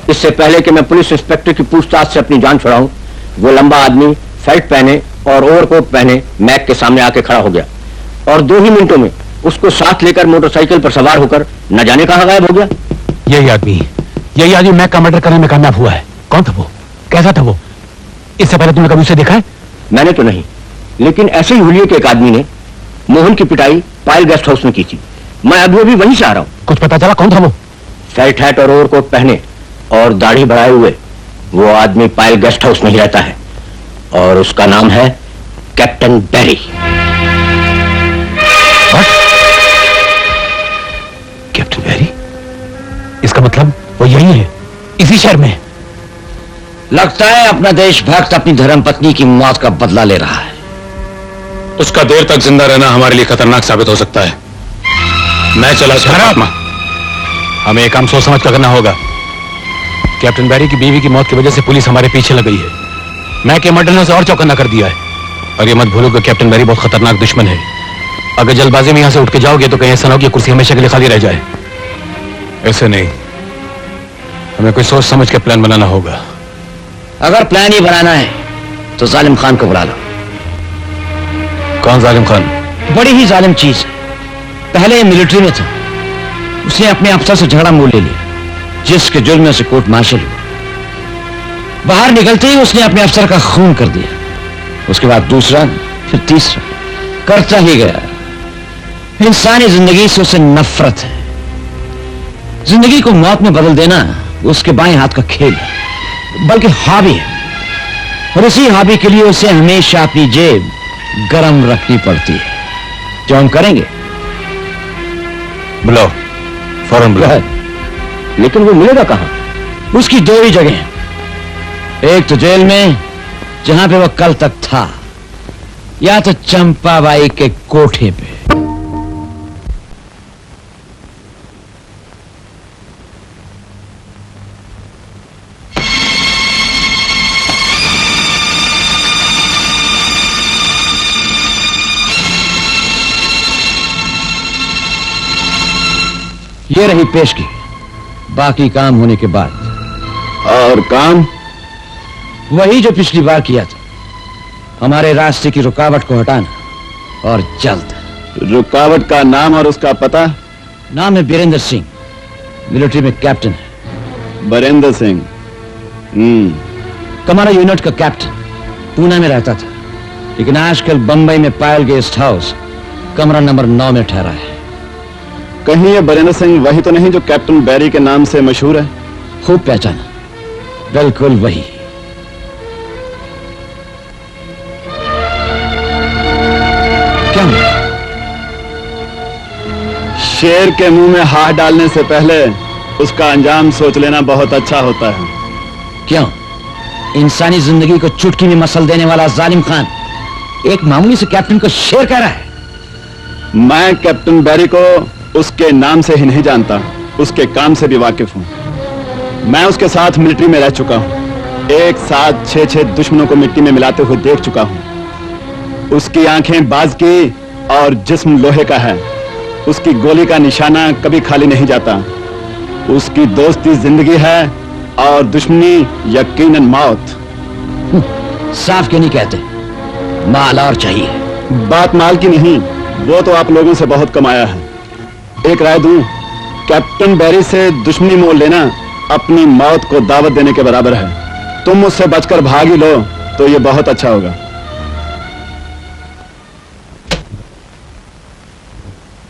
इससे पहले कि मैं पुलिस इंस्पेक्टर की पूछताछ से अपनी जान छुड़ाऊं, वो लंबा आदमी शर्ट पहने और ओवरकोट पहने मैक के सामने आके खड़ा हो गया और 2 ही मिनटों में उसको साथ लेकर मोटरसाइकिल पर सवार होकर न जाने कहां गायब हो गया। यही आदमी मैक का मर्डर करने में कामयाब हुआ है। कौन था वो? कैसा था वो? इससे पहले तुमने कभी उसे देखा है? मैंने तो नहीं, लेकिन ऐसे ही हुलिये के एक आदमी ने मोहन की पिटाई पायल गेस्ट हाउस में की थी। मैं अभी अभी वहीं से आ रहा हूं। कुछ पता चला कौन था वो? शर्ट हैट और ओवरकोट पहने और दाढ़ी बढ़ाए हुए वो आदमी पायल गेस्ट हाउस में ही रहता है और उसका नाम है कैप्टन बैरी। कैप्टन बैरी? इसका मतलब वो यही है, इसी शहर में। लगता है अपना देशभक्त अपनी धर्मपत्नी की मौत का बदला ले रहा है। उसका देर तक जिंदा रहना हमारे लिए खतरनाक साबित हो सकता है। मैं चला शराब। हमें एक काम सोच समझ कर करना होगा। कैप्टन बैरी की बीवी की मौत की वजह से पुलिस हमारे पीछे लग गई है। मैं के मर्डर ने उसे और चौकन्ना कर दिया है। और ये मत भूलो कि कैप्टन बैरी बहुत खतरनाक दुश्मन है। अगर जल्दबाजी में यहां से उठ के जाओगे तो कहीं ऐसा ना हो कि कुर्सी हमेशा के लिए खाली रह जाए। ऐसे नहीं, हमें कोई सोच समझ के प्लान बनाना होगा। अगर प्लान ही बनाना है तो जालिम खान को बुला लो। कौन जालिम खान? बड़ी ही जालिम चीज है। पहले मिलिट्री में था, उसने अपने अफसर से झगड़ा मोल ले लिया, जिसके जुर्म में उसे कोर्ट मार्शल हुआ। बाहर निकलते ही उसने अपने अफसर का खून कर दिया। उसके बाद दूसरा, फिर तीसरा, करता ही गया। इंसानी जिंदगी से उसे नफरत है। जिंदगी को मौत में बदल देना उसके बाएं हाथ का खेल है, बल्कि हॉबी है। और इसी हॉबी के लिए उसे हमेशा अपनी जेब गरम रखनी पड़ती है। जो हम करेंगे। बुलाओ, फौरन बुलाओ। लेकिन वो मिलेगा कहां? उसकी दो ही जगह हैं। एक तो जेल में जहां पे वो कल तक था, या तो चंपाबाई के कोठे पे। ये रही पेशगी, बाकी काम होने के बाद। और काम वही जो पिछली बार किया था, हमारे रास्ते की रुकावट को हटाना, और जल्द। रुकावट का नाम और उसका पता? नाम है बीरेंद्र सिंह, मिलिट्री में कैप्टन है। बीरेंद्र सिंह? कमाना यूनिट का कैप्टन, पूना में रहता था, लेकिन आजकल बंबई में पायल गेस्ट हाउस कमरा नंबर 9 में ठहरा है। कहीं ये बीरेंद्र सिंह वही तो नहीं जो कैप्टन बैरी के नाम से मशहूर है? खूब पहचाना, बिल्कुल वही। क्या शेर के मुंह में हाथ डालने से पहले उसका अंजाम सोच लेना बहुत अच्छा होता है। क्यों? इंसानी जिंदगी को चुटकी में मसल देने वाला जालिम खान एक मामूली से कैप्टन को शेर कह रहा है। मैं कैप्टन बैरी को उसके नाम से ही नहीं जानता, उसके काम से भी वाकिफ हूं। मैं उसके साथ मिलिट्री में रह चुका हूं, एक साथ 6-6 दुश्मनों को मिट्टी में मिलाते हुए देख चुका हूं। उसकी आंखें बाज की और जिस्म लोहे का है। उसकी गोली का निशाना कभी खाली नहीं जाता। उसकी दोस्ती जिंदगी है और दुश्मनी यकीनन मौत। साफ क्यों नहीं कहते? माल और चाहिए। बात माल की नहीं, वो तो आप लोगों से बहुत कमाया है। एक राय दूं, कैप्टन बैरी से दुश्मनी मोल लेना अपनी मौत को दावत देने के बराबर है। तुम मुझसे बचकर भाग ही लो तो ये बहुत अच्छा होगा।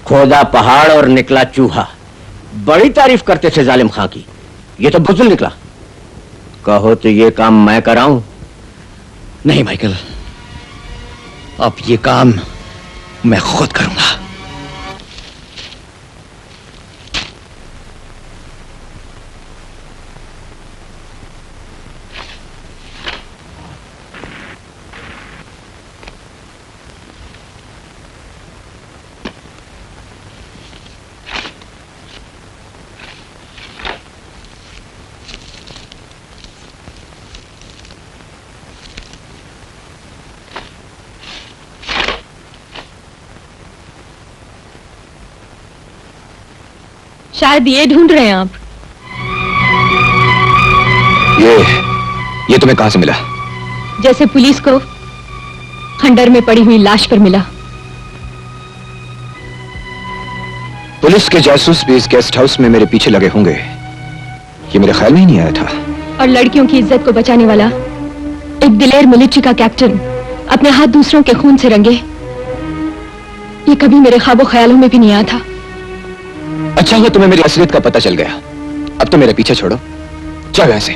खोदा पहाड़ और निकला चूहा, बड़ी तारीफ करते थे जालिम खां की। ये तो बुजुर्ग निकला। कहो तो ये काम मैं कराऊं? नहीं माइकल, अब ये काम मैं खुद करूंगा। शायद ये ढूंढ रहे हैं आप। ये तुम्हें कहां से मिला? जैसे पुलिस को खंडर में पड़ी हुई लाश पर मिला। पुलिस के जासूस भी इस गेस्ट हाउस में मेरे पीछे लगे होंगे, ये मेरे ख्याल में ही नहीं आया था। और लड़कियों की इज्जत को बचाने वाला एक दिलेर मिलिट्री का कैप्टन अपने हाथ दूसरों के खून से रंगे, ये कभी मेरे ख्वाबों ख्यालों में भी नहीं आया था। अच्छा हुआ तुम्हें मेरी असलियत का पता चल गया। अब तो मेरे पीछे छोड़ो, चलो ऐसे।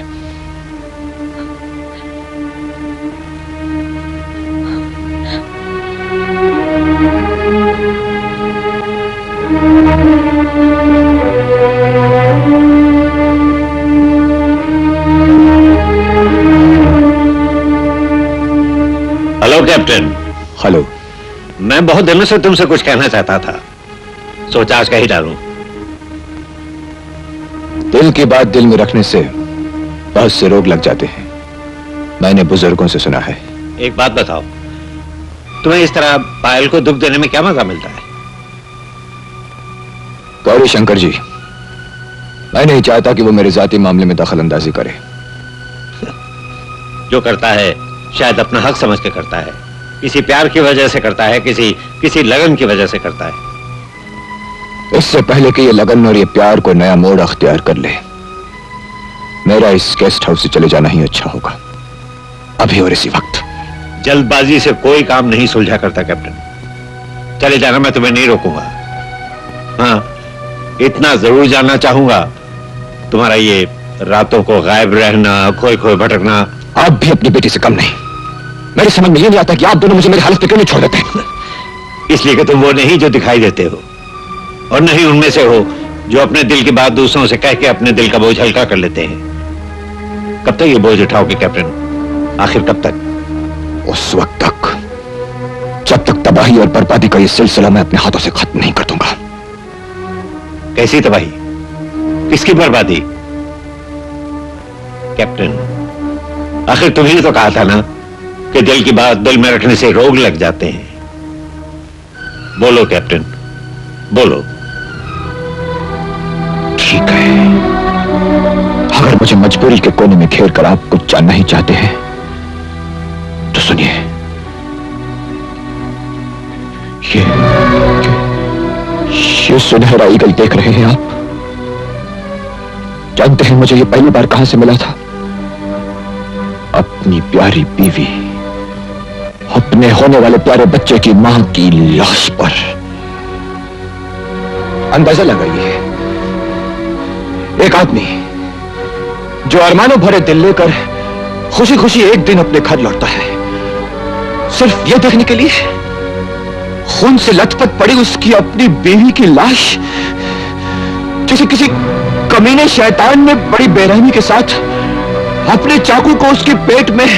मैं बहुत दिनों से तुमसे कुछ कहना चाहता था, सोचा आज कह ही डालूं। दिल की बात दिल में रखने से बहुत से रोग लग जाते हैं, मैंने बुजुर्गों से सुना है। एक बात बताओ, तुम्हें इस तरह पायल को दुख देने में क्या मजा मिलता है? गौरी शंकर जी, मैं नहीं चाहता कि वो मेरे जाती मामले में दखल अंदाजी करे। जो करता है शायद अपना हक समझ के करता है, किसी प्यार की वजह से करता है, किसी लगन की वजह से करता है। इससे पहले कि ये लगन और ये प्यार को नया मोड़ अख्तियार कर ले, मेरा इस गेस्ट हाउस से चले जाना ही अच्छा होगा, अभी और इसी वक्त। जल्दबाजी से कोई काम नहीं सुलझा करता कैप्टन। चले जाना, मैं तुम्हें नहीं रोकूंगा। हाँ, इतना जरूर जानना चाहूंगा, तुम्हारा ये रातों को गायब रहना, खोए खोए भटकना। आप भी अपनी बेटी से कम नहीं। मेरी समझ में ये नहीं आता कि आप दोनों मुझे मेरी हालत पे क्यों नहीं छोड़ देते। इसलिए कि तुम वो नहीं जो दिखाई देते हो, और नहीं उनमें से हो जो अपने दिल की बात दूसरों से कह के अपने दिल का बोझ हल्का कर लेते हैं। कब तक ये बोझ उठाओगे कैप्टन? आखिर कब तक? उस वक्त तक जब तक तबाही और बर्बादी का ये सिलसिला मैं अपने हाथों से खत्म नहीं कर दूंगा। कैसी तबाही? किसकी बर्बादी? कैप्टन, आखिर तुम्ही तो कहा था ना कि दिल की बात दिल में रखने से रोग लग जाते हैं। बोलो कैप्टन, बोलो। ठीक है, अगर मुझे मजबूरी के कोने में घेर कर आप कुछ जानना ही चाहते हैं तो सुनिए। ये सुनहरा ईगल देख रहे हैं आप? जानते हैं मुझे ये पहली बार कहां से मिला था? अपनी प्यारी बीवी, अपने होने वाले प्यारे बच्चे की मां की लाश पर। अंदाजा लगाइए, एक आदमी जो अरमानों भरे दिल लेकर खुशी खुशी एक दिन अपने घर लौटता है, सिर्फ यह देखने के लिए खून से लथपथ पड़ी उसकी अपनी बीवी की लाश किसी कमीने शैतान ने बड़ी बेरहमी के साथ अपने चाकू को उसके पेट में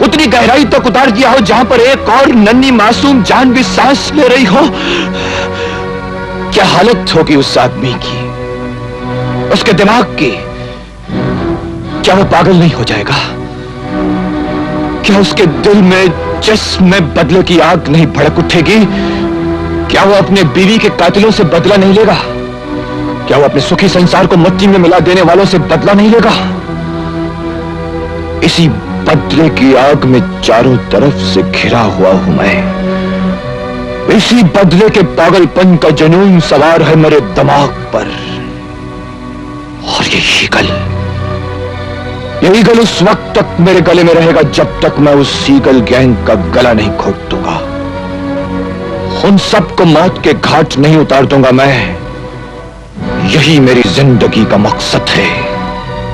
उतनी गहराई तक उतार दिया हो जहां पर एक और नन्ही मासूम जान भी सांस ले रही हो। क्या हालत होगी उस आदमी की, उसके दिमाग की? क्या वो पागल नहीं हो जाएगा? क्या उसके दिल में जिस्म में बदले की आग नहीं भड़क उठेगी? क्या वो अपने बीवी के कातिलों से बदला नहीं लेगा? क्या वो अपने सुखी संसार को मिट्टी में मिला देने वालों से बदला नहीं लेगा? इसी बदले की आग में चारों तरफ से घिरा हुआ हूं मैं। इसी बदले के पागलपन का जुनून सवार है मेरे दिमाग पर। और ये ईगल उस वक्त तक मेरे गले में रहेगा जब तक मैं उस ईगल गैंग का गला नहीं घोट दूंगा। उन सबको मौत के घाट नहीं उतार दूंगा मैं। यही मेरी जिंदगी का मकसद है।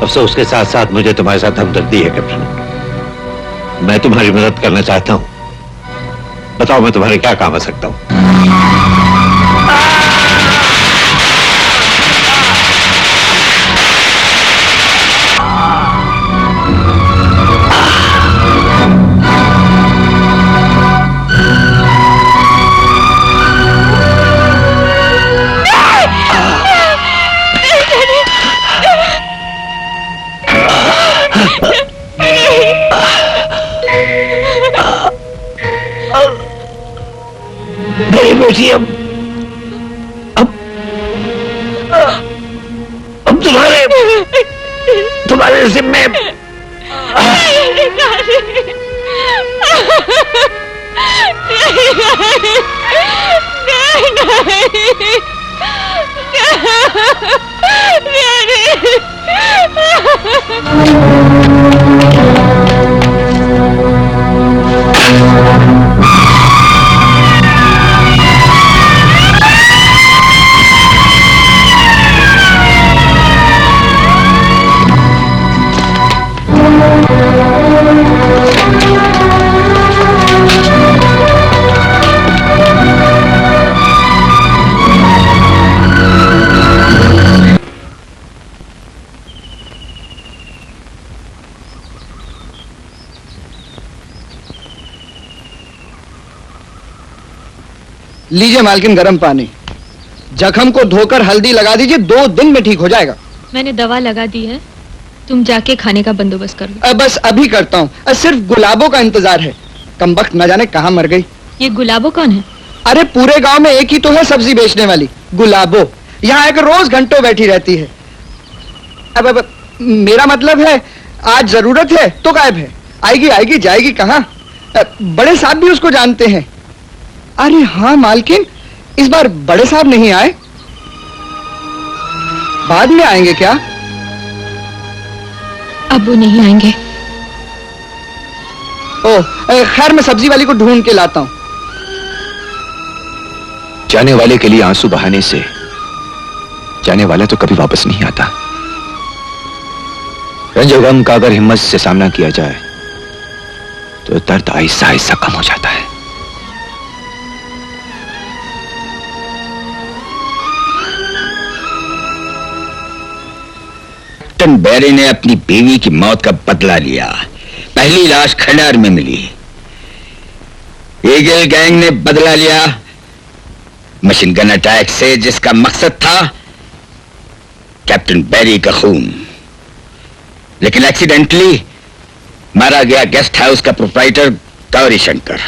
अफसोस के साथ साथ मुझे तुम्हारे साथ हमदर्दी है कैप्टन। मैं तुम्हारी मदद करना चाहता हूं। बताओ मैं तुम्हारे क्या काम आ सकता हूं? मेरी बेटी अब तुम्हारे जिम्मे। लीजिए मालकिन गरम पानी। जख्म को धोकर हल्दी लगा दीजिए, 2 दिन में ठीक हो जाएगा। मैंने दवा लगा दी है, तुम जाके खाने का बंदोबस्त कर लो। बस अभी करता हूँ, सिर्फ गुलाबों का इंतजार है। कमबख्त न जाने कहाँ मर गई। ये गुलाबो कौन है? अरे पूरे गांव में एक ही तो है सब्जी बेचने वाली, गुलाबो। यहाँ आकर रोज घंटों बैठी रहती है। अब मेरा मतलब है आज जरूरत है तो गायब है, आएगी आएगी जाएगी कहाँ। बड़े साहब भी उसको जानते हैं। अरे हाँ मालकिन, इस बार बड़े साहब नहीं आए, बाद में आएंगे क्या? अब वो नहीं आएंगे। ओह खैर, मैं सब्जी वाली को ढूंढ के लाता हूँ। जाने वाले के लिए आंसू बहाने से जाने वाला तो कभी वापस नहीं आता। रंजो गम का अगर हिम्मत से सामना किया जाए तो दर्द आहिस्ता आहिस्ता कम हो जाता है। कैप्टन बैरी ने अपनी बीवी की मौत का बदला लिया। पहली लाश खंडार में मिली। ईगल गैंग ने बदला लिया मशीन गन अटैक से, जिसका मकसद था कैप्टन बैरी का खून। लेकिन एक्सीडेंटली मारा गया गेस्ट हाउस का प्रोप्राइटर गौरी शंकर।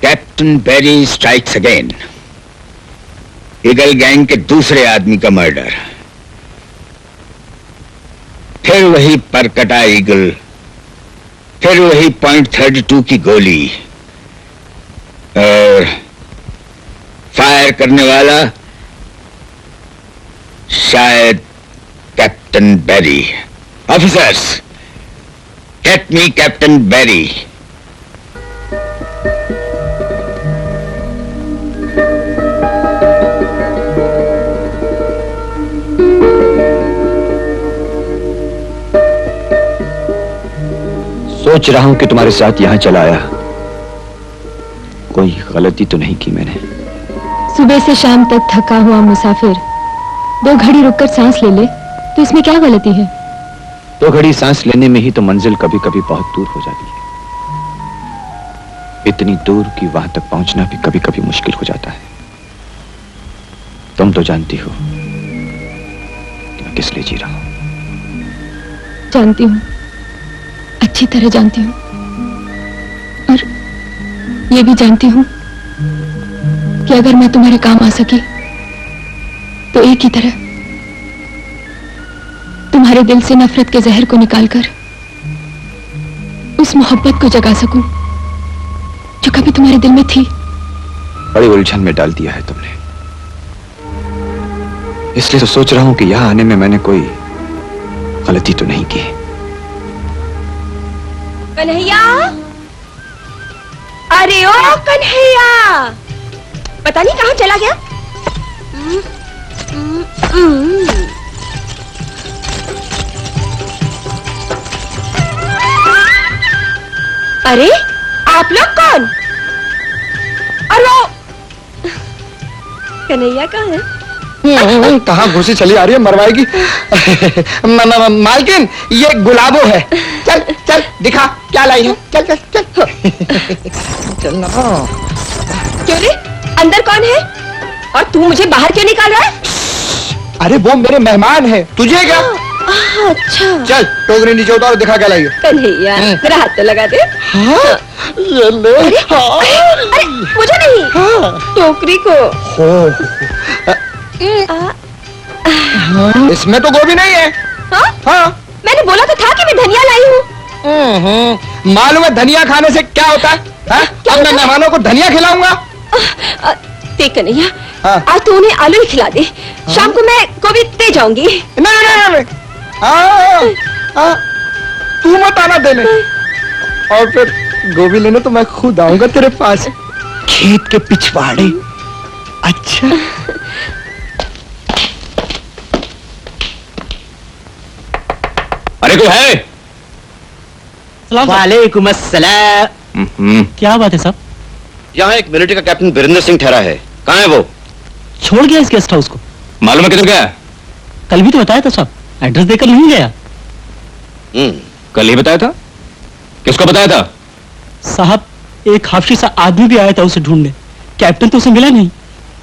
कैप्टन बैरी स्ट्राइक्स अगेन। ईगल गैंग के दूसरे आदमी का मर्डर। फिर वही परकटा ईगल, फिर वही .32 की गोली, और फायर करने वाला शायद कैप्टन बैरी। ऑफिसर्स, गेट मी कैप्टन बैरी। सोच रहा हूं कि तुम्हारे साथ यहां चला आया, कोई गलती तो नहीं की मैंने। सुबह से शाम तक थका हुआ मुसाफिर 2 घड़ी रुककर सांस ले ले तो इसमें क्या गलती है? 2 घड़ी सांस लेने में ही तो मंजिल कभी कभी बहुत दूर हो जाती है। इतनी दूर कि वहां तक पहुंचना भी कभी कभी मुश्किल हो जाता है। तुम तो जानती हो कि मैं किस लिए जी रहा हूं। जानती हूँ, अच्छी तरह जानती हूँ, और ये भी जानती हूँ कि अगर मैं तुम्हारे काम आ सकी तो एक ही तरह तुम्हारे दिल से नफरत के जहर को निकालकर उस मोहब्बत को जगा सकूं जो कभी तुम्हारे दिल में थी। बड़ी उलझन में डाल दिया है तुमने, इसलिए तो सोच रहा हूं कि यहां आने में मैंने कोई गलती तो नहीं की। कन्हैया, अरे ओ कन्हैया, पता नहीं कहाँ चला गया। अरे आप लोग कौन? और वो कन्हैया कहाँ है? कहाँ घुसी चली आ रही है, मरवाएगी। मालकिन, ये गुलाबो है। चल चल दिखा क्या लाई है। चल चल चल चल ना। क्यों रे, अंदर कौन है और तू मुझे बाहर क्यों निकाल रहा है? अरे वो मेरे मेहमान है, तुझे क्या? अच्छा, चल टोकरी नीचे उतार, दिखा क्या लाई है। कन्हैया मेरा हाथ तो लगा दे। हाँ, ये ले। अरे मुझे नहीं, टोकरी को। इसमें तो गोभी नहीं है। हाँ? हाँ, मैंने बोला तो था कि मैं धनिया लाई हूँ। मालूम है धनिया खाने से क्या होता है? अब मैं मेहमानों को धनिया खिलाऊंगा। देख कन्हैया, हाँ। आज तू उन्हें आलू ही खिला दे, शाम को मैं गोभी दे जाऊंगी। नहीं, तू मत आना देने, और फिर गोभी लेने तो मैं खुद आऊंगा तेरे पास, खेत के पिछवाड़े। अच्छा, अरे कोई है? वालेकुम अस्सलाम। क्या बात है साहब? यहाँ एक मिलिट्री का कैप्टन वीरेंद्र सिंह ठहरा है। कहाँ है वो? छोड़ गया इस गेस्ट हाउस को। मालूम है किधर गया? कल भी तो बताया था साहब, एड्रेस देकर नहीं गया। कल ही बताया था? किसको बताया था? साहब एक हाफिज सा आदमी भी आया था उसे ढूंढने। कैप्टन तो उसे मिला नहीं,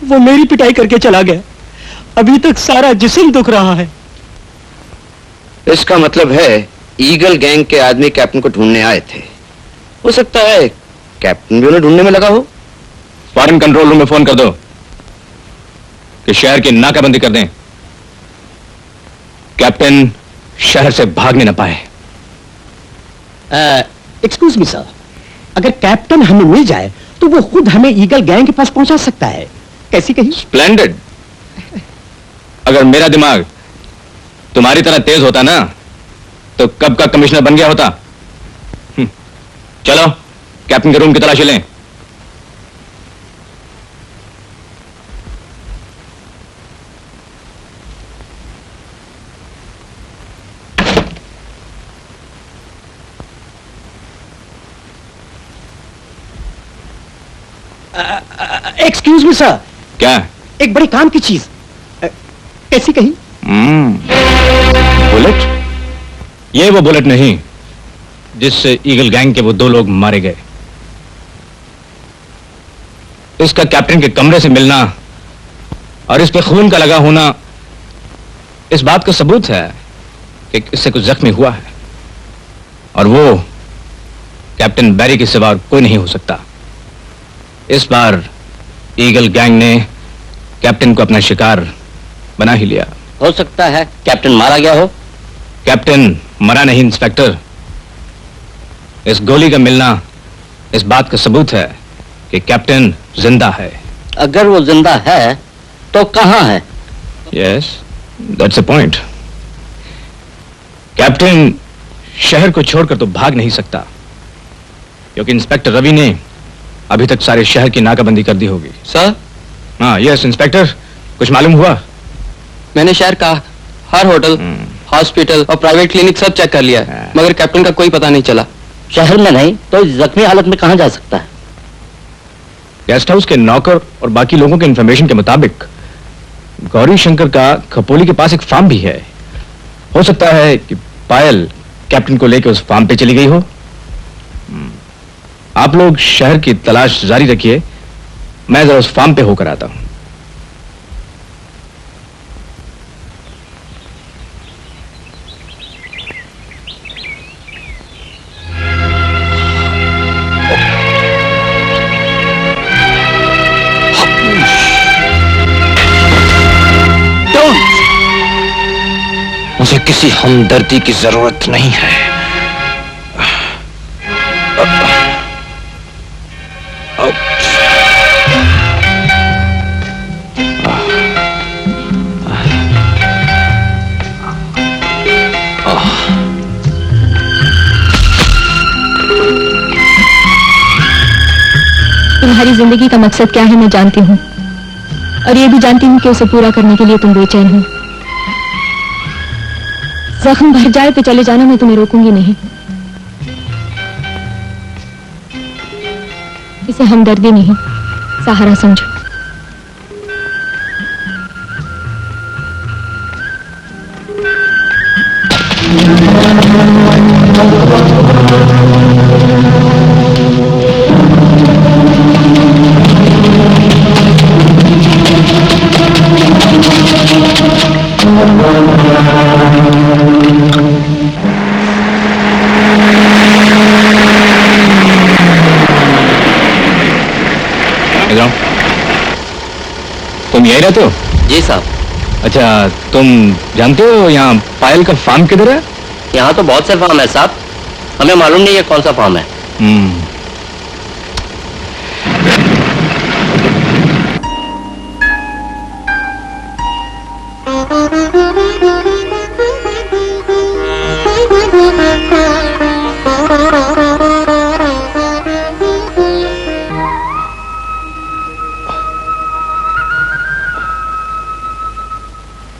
वो मेरी पिटाई करके चला गया। अभी तक सारा जिस्म दुख रहा है। इसका मतलब है ईगल गैंग के आदमी कैप्टन को ढूंढने आए थे। हो सकता है कैप्टन भी उन्हें ढूंढने में लगा हो। फॉरेन कंट्रोल रूम में फोन कर दो कि शहर की नाकाबंदी कर दें, कैप्टन शहर से भागने न पाए। एक्सक्यूज मी सर, अगर कैप्टन हमें मिल जाए तो वो खुद हमें ईगल गैंग के पास पहुंचा सकता है। कैसी कही? स्प्लेंडेड। अगर मेरा दिमाग तुम्हारी तरह तेज होता ना तो कब का कमिश्नर बन गया होता। चलो कैप्टन के रूम की तलाशी लें। एक्सक्यूज मी सर, क्या? एक बड़े काम की चीज। कैसी कही? बुलेट? ये वो बुलेट नहीं जिससे ईगल गैंग के वो 2 लोग मारे गए। इसका कैप्टन के कमरे से मिलना और इस पे खून का लगा होना इस बात का सबूत है कि इससे कुछ जख्मी हुआ है, और वो कैप्टन बैरी के सिवा कोई नहीं हो सकता। इस बार ईगल गैंग ने कैप्टन को अपना शिकार बना ही लिया। हो सकता है कैप्टन मारा गया हो। कैप्टन मरा नहीं इंस्पेक्टर। इस गोली का मिलना इस बात का सबूत है कि कैप्टन जिंदा है। अगर वो जिंदा है तो कहां है? Yes, that's a point. Captain शहर को छोड़कर तो भाग नहीं सकता, क्योंकि इंस्पेक्टर रवि ने अभी तक सारे शहर की नाकाबंदी कर दी होगी। सर? हाँ, यस इंस्पेक्टर, कुछ मालूम हुआ? मैंने शहर का हर होटल, हॉस्पिटल और प्राइवेट क्लिनिक सब चेक कर लिया है, मगर कैप्टन का कोई पता नहीं चला। शहर में नहीं तो जख्मी हालत में कहां जा सकता है? गेस्ट हाउस के नौकर और बाकी लोगों के इंफॉर्मेशन के मुताबिक गौरी शंकर का खपोली के पास एक फार्म भी है। हो सकता है कि पायल कैप्टन को लेकर उस फार्म पे चली गई हो। आप लोग शहर की तलाश जारी रखिए, मैं जरा उस फार्म पे होकर आता हूं। मुझे किसी हमदर्दी की जरूरत नहीं है। तुम्हारी जिंदगी का मकसद क्या है मैं जानती हूँ, और ये भी जानती हूँ कि उसे पूरा करने के लिए तुम बेचैन हो। जख्म भर जाए तो चले जाना, मैं तुम्हें रोकूंगी नहीं। इसे हमदर्दी नहीं, सहारा समझो। तुम यही रहते हो? जी साहब। अच्छा, तुम जानते हो यहाँ पायल का फार्म किधर है? यहाँ तो बहुत से फार्म है साहब, हमें मालूम नहीं है कौन सा फार्म है।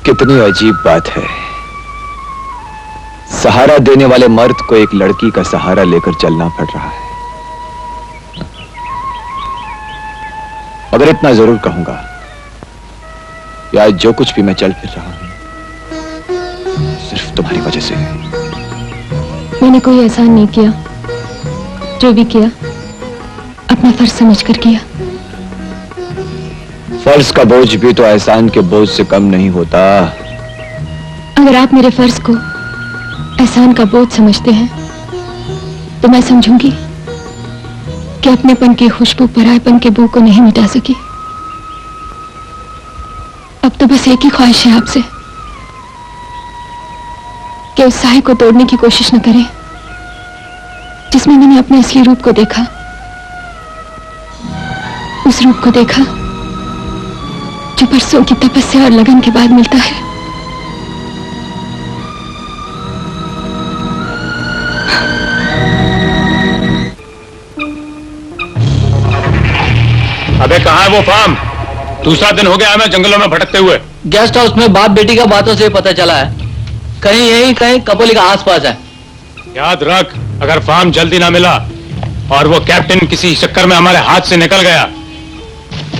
कितनी अजीब बात है, सहारा देने वाले मर्द को एक लड़की का सहारा लेकर चलना पड़ रहा है। मगर इतना जरूर कहूंगा कि आज जो कुछ भी मैं चल फिर रहा हूं सिर्फ तुम्हारी वजह से है। मैंने कोई एहसान नहीं किया, जो भी किया अपना फर्ज समझकर किया। फर्ज का बोझ भी तो एहसान के बोझ से कम नहीं होता। अगर आप मेरे फर्ज को एहसान का बोझ समझते हैं तो मैं समझूंगी कि अपनेपन की खुशबू परायपन के बू को नहीं मिटा सकी। अब तो बस एक ही ख्वाहिश है आपसे कि उस साए को तोड़ने की कोशिश न करें जिसमें मैंने अपने असली रूप को देखा, उस रूप को देखा जो बरसों की तपस्या और लगन के बाद मिलता है। अबे कहाँ है वो फार्म? दूसरा दिन हो गया मैं जंगलों में भटकते हुए। गेस्ट हाउस में बाप बेटी का बातों से पता चला है, कहीं यही कहीं कपोली का आसपास है। याद रख, अगर फार्म जल्दी ना मिला और वो कैप्टन किसी चक्कर में हमारे हाथ से निकल गया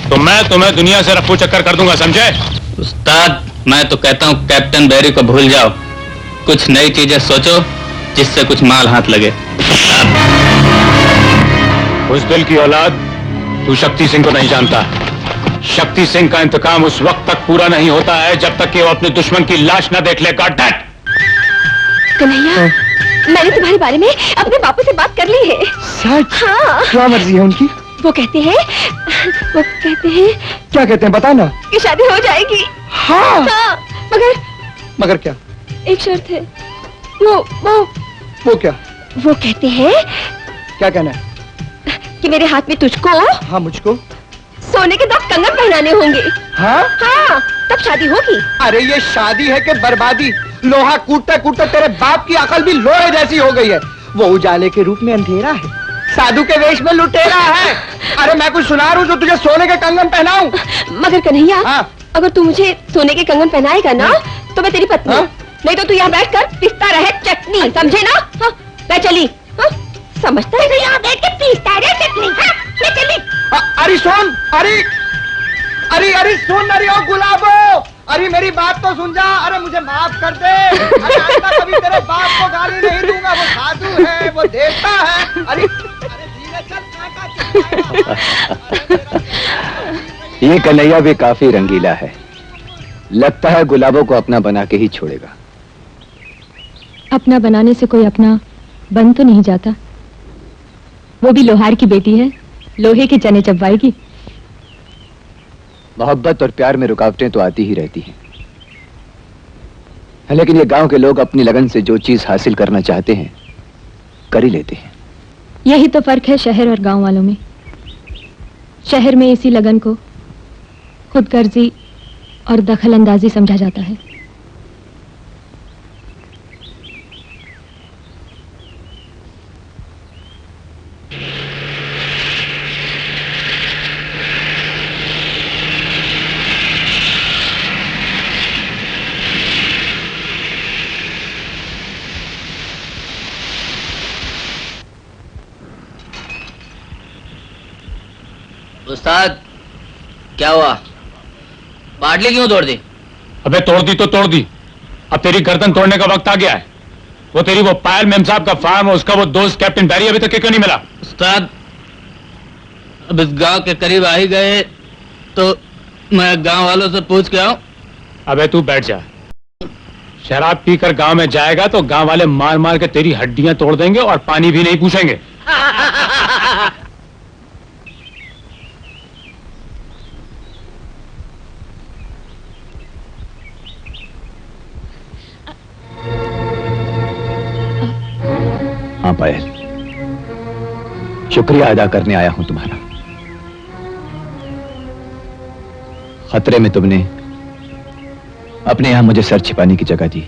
तो मैं तुम्हें दुनिया से रफू चक्कर कर दूंगा, समझे? उस्ताद, मैं तो कहता हूँ कैप्टन बैरी को भूल जाओ, कुछ नई चीजें सोचो जिससे कुछ माल हाथ लगे। उस दिल की औलाद, तू शक्ति सिंह को नहीं जानता। शक्ति सिंह का इंतकाम उस वक्त तक पूरा नहीं होता है जब तक कि वो अपने दुश्मन की लाश न देख ले। Got that? कन्हैया, मैंने तुम्हारे बारे में अपने बापू से बात कर ली है। सच? हाँ। क्या मर्जी है उनकी? वो कहते हैं क्या कहते हैं, बता ना। कि शादी हो जाएगी। हाँ। हाँ, मगर क्या? एक शर्त है। वो क्या? वो कहते हैं क्या कहना है? कि मेरे हाथ में तुझको, हाँ मुझको, सोने के 10 कंगन पहनाने होंगे। हाँ? हाँ, तब शादी होगी। अरे ये शादी है कि बर्बादी? लोहा कूटते कूटते तेरे बाप की अकल भी लोहे जैसी हो गई है। वो उजाले के रूप में अंधेरा है, साधु के वेश में लुटेरा है। अरे मैं कुछ सुना रहा हूँ जो तुझे सोने के कंगन पहनाऊं? मगर कन्हैया, हाँ? अगर तू मुझे सोने के कंगन पहनाएगा ना तो मैं तेरी पत्नी, हाँ? नहीं तो तू यहाँ बैठकर पीसता रहे चटनी, समझे ना? हाँ, मैं चली। हाँ? समझता है यहाँ बैठ के पीसता रहे चटनी। हाँ, मैं चली। अरे सुन, अरे सुन, अरे ओ गुलाबो, अरे मेरी बात तो सुन जा। अरे मुझे माफ कर दे। अरे आइंदा कभी तेरे बाप को गाली नहीं दूंगा, वो साधु है, वो देवता है। अरे धीरे चल, ये कन्हैया भी काफी रंगीला है, लगता है गुलाबों को अपना बना के ही छोड़ेगा। अपना बनाने से कोई अपना बन तो नहीं जाता। वो भी लोहार की बेटी है, लोहे के चने चबवाएगी। मोहब्बत और प्यार में रुकावटें तो आती ही रहती हैं, लेकिन ये गांव के लोग अपनी लगन से जो चीज हासिल करना चाहते हैं कर ही लेते हैं। यही तो फर्क है शहर और गांव वालों में। शहर में इसी लगन को खुदगर्जी और दखल अंदाजी समझा जाता है। उस्ताद, क्या हुआ? बाटली क्यों तोड़ दी? अबे तोड़ दी तो तोड़ दी, अब तेरी गर्दन तोड़ने का वक्त आ गया है। वो तेरी वो पायल मेम साहब का फार्म और उसका वो दोस्त कैप्टन बैरी अभी तक क्यों नहीं मिला? उस्ताद, अब इस गांव के करीब आ ही गए तो मैं गांव वालों से पूछ के आऊं। अबे तू बैठ जा। शराब पीकर गांव में जाएगा तो गांव वाले मार मार के तेरी हड्डियां तोड़ देंगे और पानी भी नहीं पूछेंगे। हाँ पायल, शुक्रिया अदा करने आया हूं तुम्हारा। खतरे में तुमने अपने यहां मुझे सर छिपाने की जगह दी।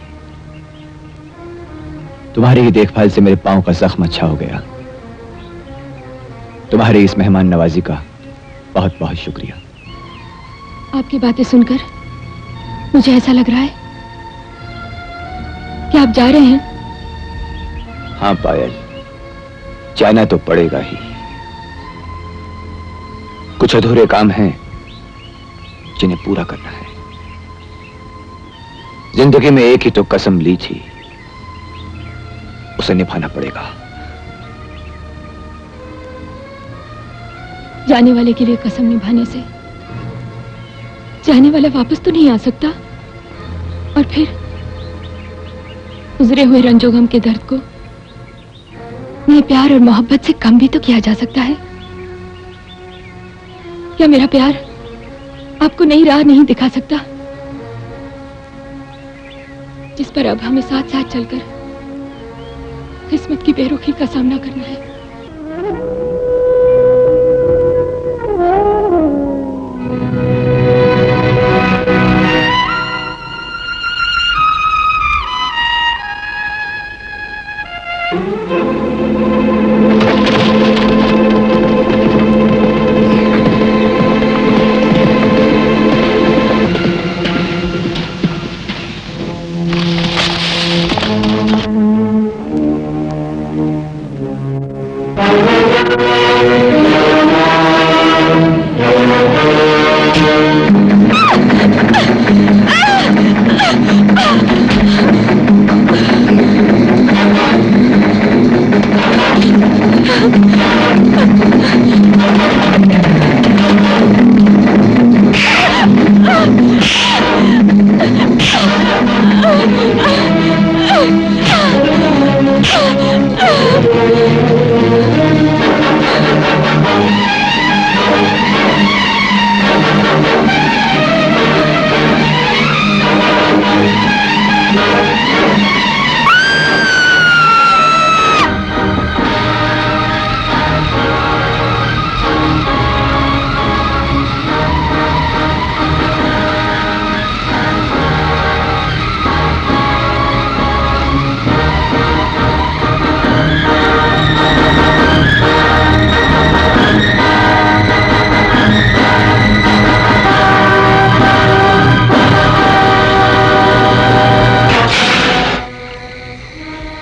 तुम्हारी ही देखभाल से मेरे पांव का जख्म अच्छा हो गया। तुम्हारी इस मेहमान नवाजी का बहुत बहुत शुक्रिया। आपकी बातें सुनकर मुझे ऐसा लग रहा है कि आप जा रहे हैं। हाँ पायल, जाना तो पड़ेगा ही। कुछ अधूरे काम हैं जिन्हें पूरा करना है। जिंदगी में एक ही तो कसम ली थी, उसे निभाना पड़ेगा। जाने वाले के लिए कसम निभाने से जाने वाला वापस तो नहीं आ सकता, और फिर गुजरे हुए रंजो गम के दर्द को नए प्यार और मोहब्बत से कम भी तो किया जा सकता है। क्या मेरा प्यार आपको नई राह नहीं दिखा सकता, जिस पर अब हमें साथ साथ चलकर किस्मत की बेरुखी का सामना करना है?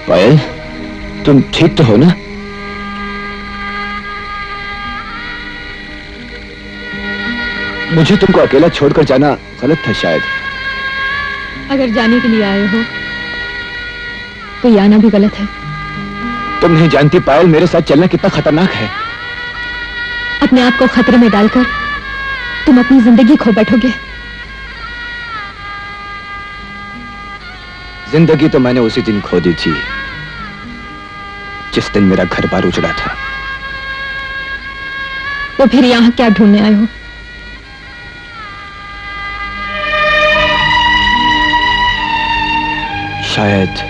पायल, तुम ठीक तो हो ना? मुझे तुमको अकेला छोड़कर जाना गलत था शायद। अगर जाने के लिए आए हो तो ये आना भी गलत है। तुम नहीं जानती पायल, मेरे साथ चलना कितना खतरनाक है। अपने आप को खतरे में डालकर तुम अपनी जिंदगी खो बैठोगे। जिंदगी तो मैंने उसी दिन खो दी थी जिस दिन मेरा घर बार उजड़ा था। तो फिर यहां क्या ढूंढने आए हो? शायद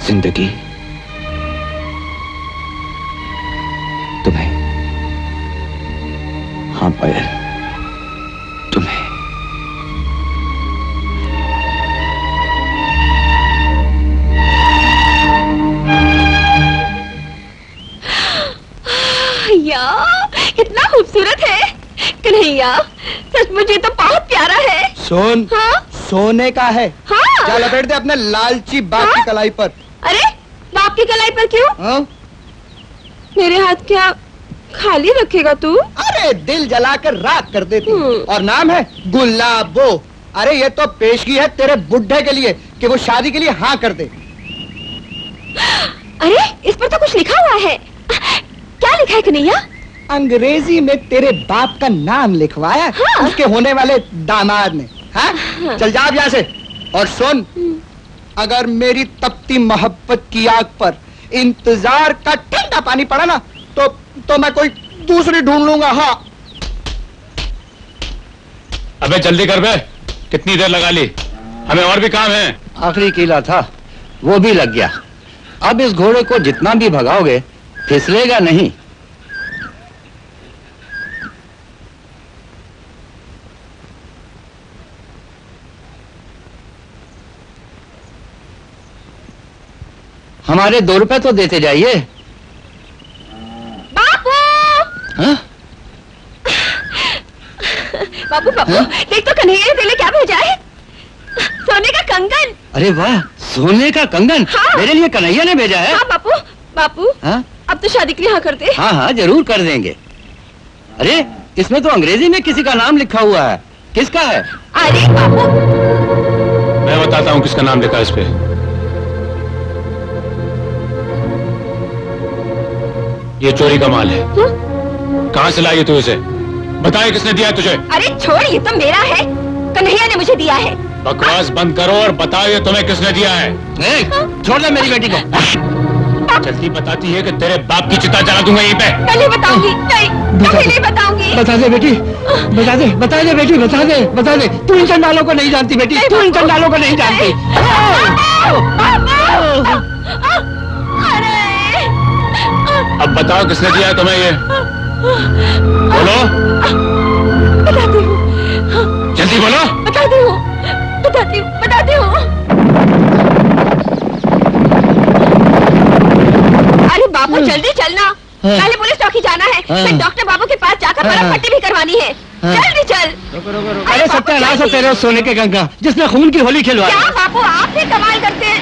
जिंदगी तुम्हें। हाँ पायल, तुम्हें। कितना खूबसूरत है कन्हैया, सचमुच ये तो बहुत प्यारा है। सोन, हाँ? सोने का है। हाँ? जा लपेट दे अपने लालची बाप की कलाई पर। अरे बाप की कलाई पर क्यों? हाँ? मेरे हाथ क्या खाली रखेगा तू? अरे दिल जलाकर राख कर देती। और नाम है गुलाबो। अरे ये तो पेशगी है तेरे बुढ़े के लिए कि वो शादी के लिए हाँ कर दे। अरे इस पर तो कुछ लिखा हुआ है। क्या लिखा है कन्हैया? अंग्रेजी में तेरे बाप का नाम लिखवाया। हाँ? उसके होने वाले दामाद ने। हाँ? चल जा अब यहाँ से। और सुन, अगर मेरी तपती मोहब्बत की आग पर इंतजार का ठंडा पानी पड़ा ना तो मैं कोई दूसरी ढूंढ लूंगा। हाँ अबे जल्दी कर बे, कितनी देर लगा ली? हमें और भी काम है। आखिरी किला था, वो भी लग गया। अब इस घोड़े को जितना भी भगाओगे फिसलेगा नहीं। हमारे 2 रुपए तो देते जाइए। बापू! हाँ? बापू बापू, देख तो कन्हैया ने तेरे लिए क्या भेजा है। सोने का कंगन। अरे वाह, सोने का कंगन। हाँ? मेरे लिए कन्हैया ने भेजा है। हाँ बापू, बापू। हाँ? अब तो शादी के लिए हाँ कर दे। हाँ हाँ जरूर कर देंगे। अरे इसमें तो अंग्रेजी में किसी का नाम लिखा हुआ है, किसका है? अरे बापू, मैं बताता हूँ किसका नाम लिखा है इस पे। ये चोरी का माल है। कहां से लाई तू इसे? बताए किसने दिया तुझे? अरे छोड़, ये तो मेरा है, कन्हैया ने मुझे दिया है। बकवास बंद करो और बताओ ये तुम्हें किसने दिया है? छोड़ दे मेरी बेटी को। जल्दी बताती है कि तेरे बाप की चिता जला दूंगा यहीं पे। कल ही बताऊंगी, नहीं कभी नहीं बताऊंगी। बता दे बेटी, बता दे बेटी, बता दे। तू इन चंडालों को नहीं जानती बेटी, तू इन चंडालों को नहीं जानती। अब बताओ किसने दिया है तुम्हें ये? बोलो, बताती हूँ, जल्दी बोलो। बताती हूँ। अरे बाबू जल्दी चलना, पहले पुलिस चौकी जाना है, फिर डॉक्टर बाबू के पास जाकर बर्फ पट्टी भी करवानी है। जल्दी चल। अरे सत्यानाश हो तेरे उस सोने के गंगा जिसने खून की होली खिलवाई। क्या बापू आप भी कमाल करते हैं।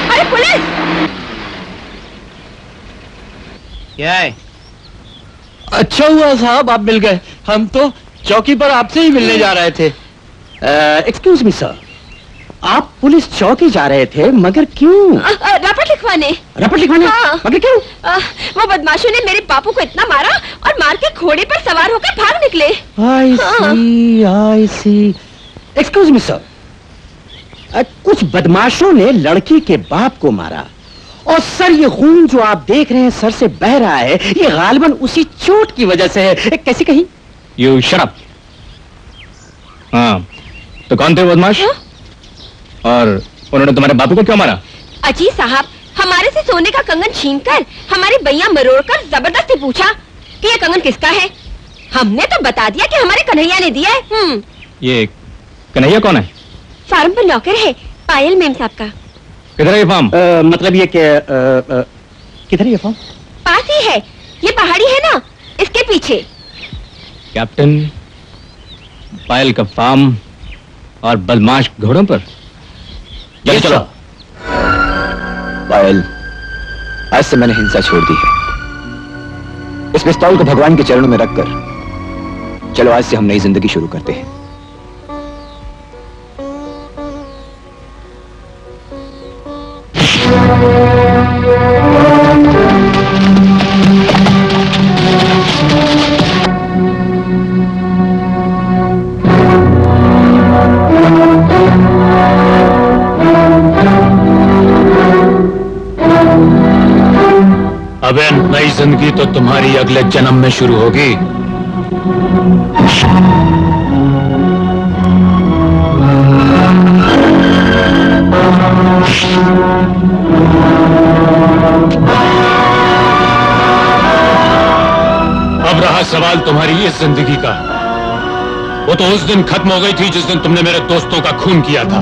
अरे पुलिस! क्या है? अच्छा हुआ साहब आप मिल गए, हम तो चौकी पर आपसे ही मिलने जा रहे थे। एक्सक्यूज मी सर, आप पुलिस चौकी जा रहे थे मगर क्यों? रपट लिखवाने। रपट लिखवाने? हाँ। मगर क्यों? वो बदमाशों ने मेरे बापू को इतना मारा और मार के घोड़े पर सवार होकर भाग निकले। आई सी। एक्सक्यूज मी सर, कुछ बदमाशों ने लड़की के बाप को मारा और सर ये खून जो आप देख रहे हैं सर से बह रहा है, ये गालिबन उसी चोट की वजह से है। कैसी कही? You shut up. हाँ, तो कौन थे वो बदमाश? और उन्होंने तुम्हारे बापू को क्यों मारा? अजी साहब, हमारे से सोने का कंगन छीनकर हमारी बैया मरोड़कर जबरदस्ती पूछा कि ये कंगन किसका है। हमने तो बता दिया कि हमारे कन्हैया ने दिया है। ये कन्हैया कौन है? फार्म पर नौकर है, पायल मेम साहब का। किधर है ये फार्म? मतलब ये किधर है ये फार्म? पास ही है, ये पहाड़ी है ना, इसके पीछे। कैप्टन, पायल का फार्म और बदमाश घोड़ों पर। चलो। पायल, आज से मैंने हिंसा छोड़ दी है। इस पिस्तौल को भगवान के चरणों में रखकर चलो आज से हम नई जिंदगी शुरू करते हैं। अबे नई जिंदगी तो तुम्हारी अगले जन्म में शुरू होगी। अब रहा सवाल तुम्हारी इस जिंदगी का, वो तो उस दिन खत्म हो गई थी जिस दिन तुमने मेरे दोस्तों का खून किया था।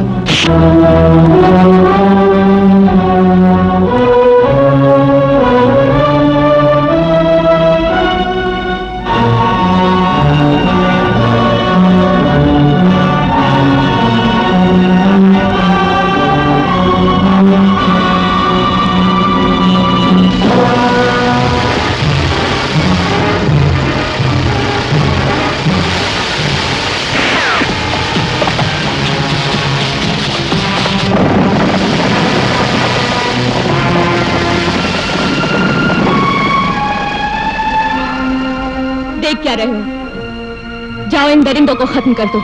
क्या रहे हो? जाओ इन दरिंदों को खत्म कर दो।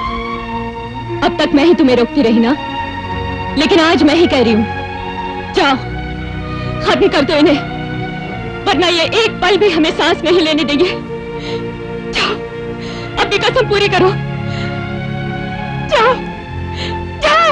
अब तक मैं ही तुम्हें रोकती रही ना, लेकिन आज मैं ही कह रही हूं, जाओ खत्म कर दो इन्हें, वरना ये एक पल भी हमें सांस नहीं लेने देंगे। जाओ, अपनी कसम पूरी करो। जाओ, जाओ।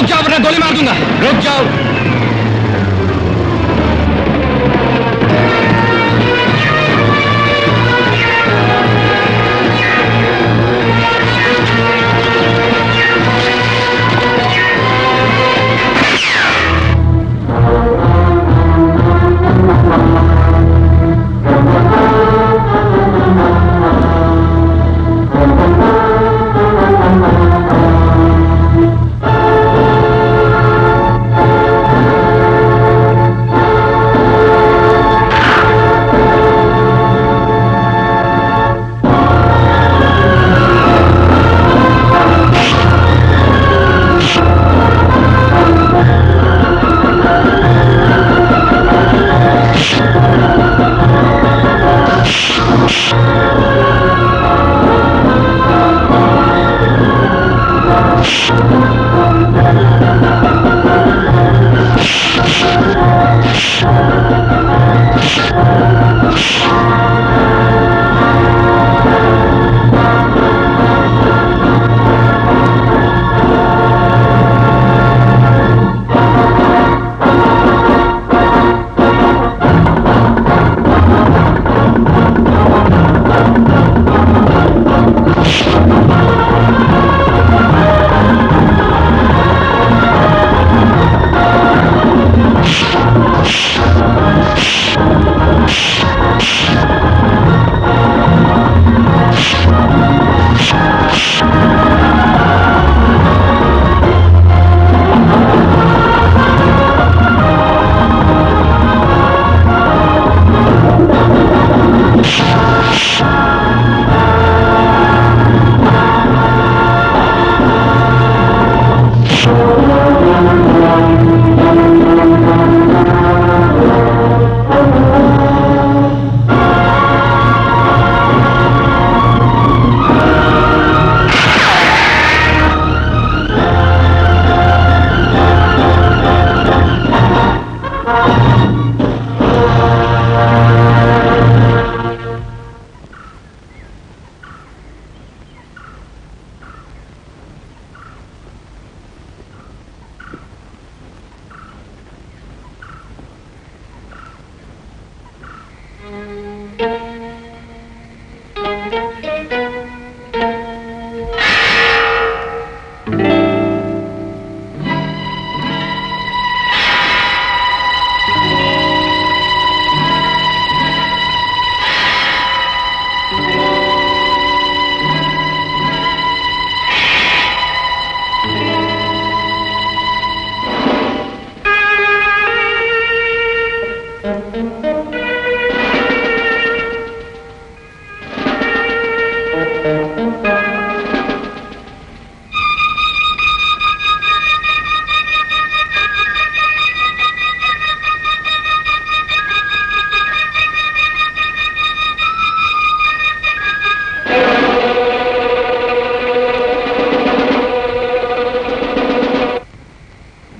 रुक जाओ वरना गोली मार दूंगा। रुक जाओ।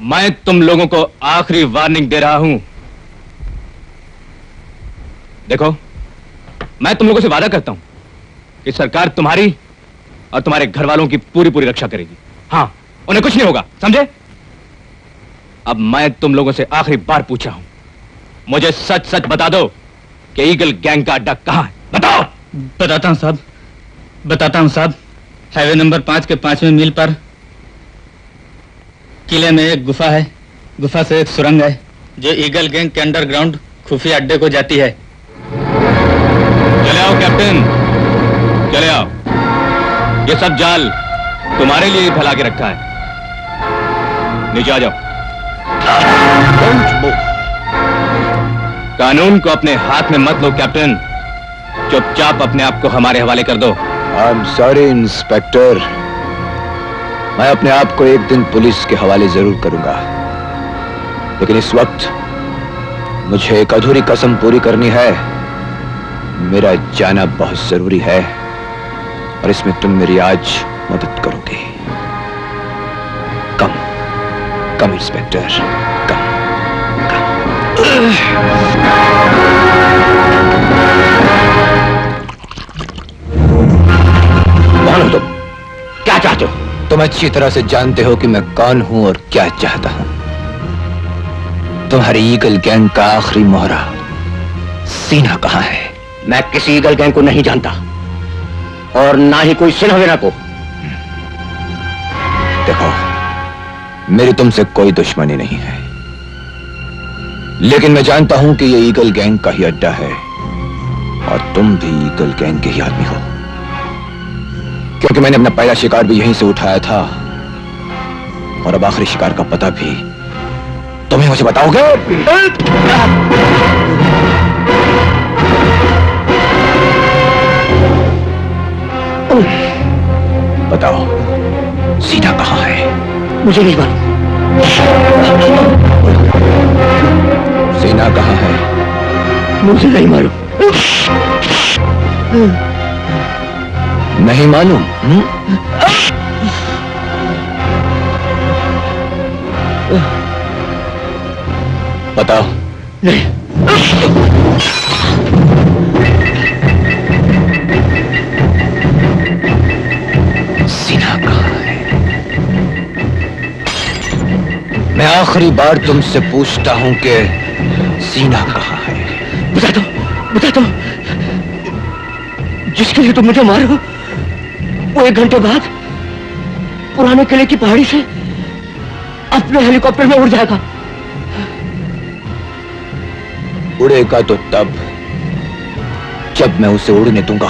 मैं तुम लोगों को आखिरी वार्निंग दे रहा हूं। देखो, मैं तुम लोगों से वादा करता हूं कि सरकार तुम्हारी और तुम्हारे घर वालों की पूरी पूरी रक्षा करेगी। हां, उन्हें कुछ नहीं होगा, समझे? अब मैं तुम लोगों से आखिरी बार पूछा हूं, मुझे सच सच बता दो कि ईगल गैंग का अड्डा कहां है। बताओ। बताता हूं साहब, बताता हूं साहब। हाईवे नंबर 5 के 5वें मील पर किले में एक गुफा है। गुफा से एक सुरंग है जो ईगल गैंग के अंडरग्राउंड खुफिया अड्डे को जाती है। चले आओ कैप्टन, चले आओ। ये सब जाल तुम्हारे लिए ही फैला के रखा है। नीचे आ जाओ। कानून को अपने हाथ में मत लो कैप्टन, चुपचाप अपने आप को हमारे हवाले कर दो। आई एम सॉरी इंस्पेक्टर, मैं अपने आप को एक दिन पुलिस के हवाले जरूर करूंगा, लेकिन इस वक्त मुझे एक अधूरी कसम पूरी करनी है। मेरा जाना बहुत जरूरी है और इसमें तुम मेरी आज मदद करोगे। कम कम इंस्पेक्टर, कम कौन हो तुम? क्या चाहते हो? तुम अच्छी तरह से जानते हो कि मैं कौन हूं और क्या चाहता हूं। तुम्हारी ईगल गैंग का आखिरी मोहरा सीना कहां है? मैं किसी ईगल गैंग को नहीं जानता और ना ही कोई सिन्हा को। देखो, मेरी तुमसे कोई दुश्मनी नहीं है, लेकिन मैं जानता हूं कि ये ईगल गैंग का ही अड्डा है और तुम भी ईगल गैंग के ही आदमी हो, क्योंकि मैंने अपना पहला शिकार भी यहीं से उठाया था और अब आखिरी शिकार का पता भी तुम्हें मुझे बताओगे? बताओ, सीना कहां है? मुझे नहीं मालूम। सीना कहां है? मुझे नहीं मालूम। नहीं मालूम? बताओ। नहीं। सीना कहां है? मैं आखिरी बार तुमसे पूछता हूं कि सीना कहां है? बता दो। जिसके लिए तुम मुझे मारो वो 1 घंटे बाद पुराने किले की पहाड़ी से अपने हेलीकॉप्टर में उड़ जाएगा। उड़ेगा तो तब जब मैं उसे उड़ने दूंगा।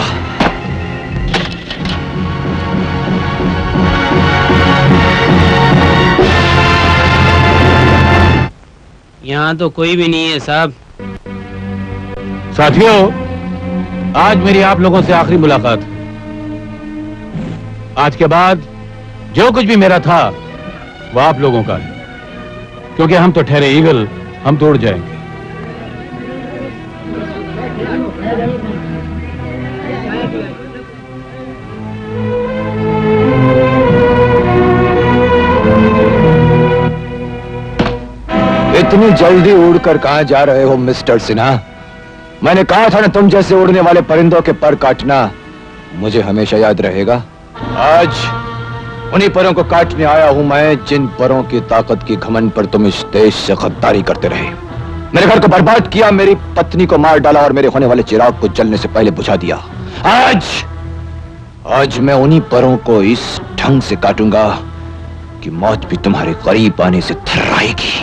यहाँ तो कोई भी नहीं है साहब। साथियों, आज मेरी आप लोगों से आखिरी मुलाकात है। आज के बाद जो कुछ भी मेरा था वो आप लोगों का है, क्योंकि हम तो ठहरे ईगल, हम तो उड़ जाएंगे। इतनी जल्दी उड़कर कहां जा रहे हो मिस्टर सिन्हा? मैंने कहा था ना, तुम जैसे उड़ने वाले परिंदों के पर काटना मुझे हमेशा याद रहेगा। आज उन्हीं परों को काटने आया हूं मैं, जिन परों की ताकत की घमंड पर तुम इस देश से गद्दारी करते रहे। मेरे घर को बर्बाद किया, मेरी पत्नी को मार डाला और मेरे होने वाले चिराग को जलने से पहले बुझा दिया। आज मैं उन्हीं परों को इस ढंग से काटूंगा कि मौत भी तुम्हारे करीब आने से थर्राएगी।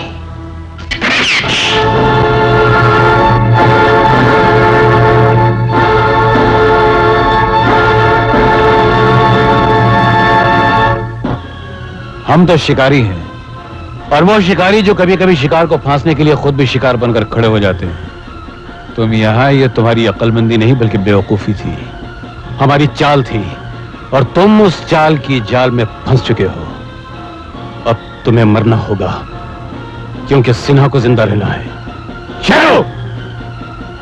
हम तो शिकारी हैं, और वो शिकारी जो कभी कभी शिकार को फांसने के लिए खुद भी शिकार बनकर खड़े हो जाते हैं। तुम यहाँ, ये तुम्हारी अक्लमंदी नहीं बल्कि बेवकूफी थी, हमारी चाल थी, और तुम उस चाल की जाल में फंस चुके हो। अब तुम्हें मरना होगा, क्योंकि सिन्हा को जिंदा रहना है। शेरो,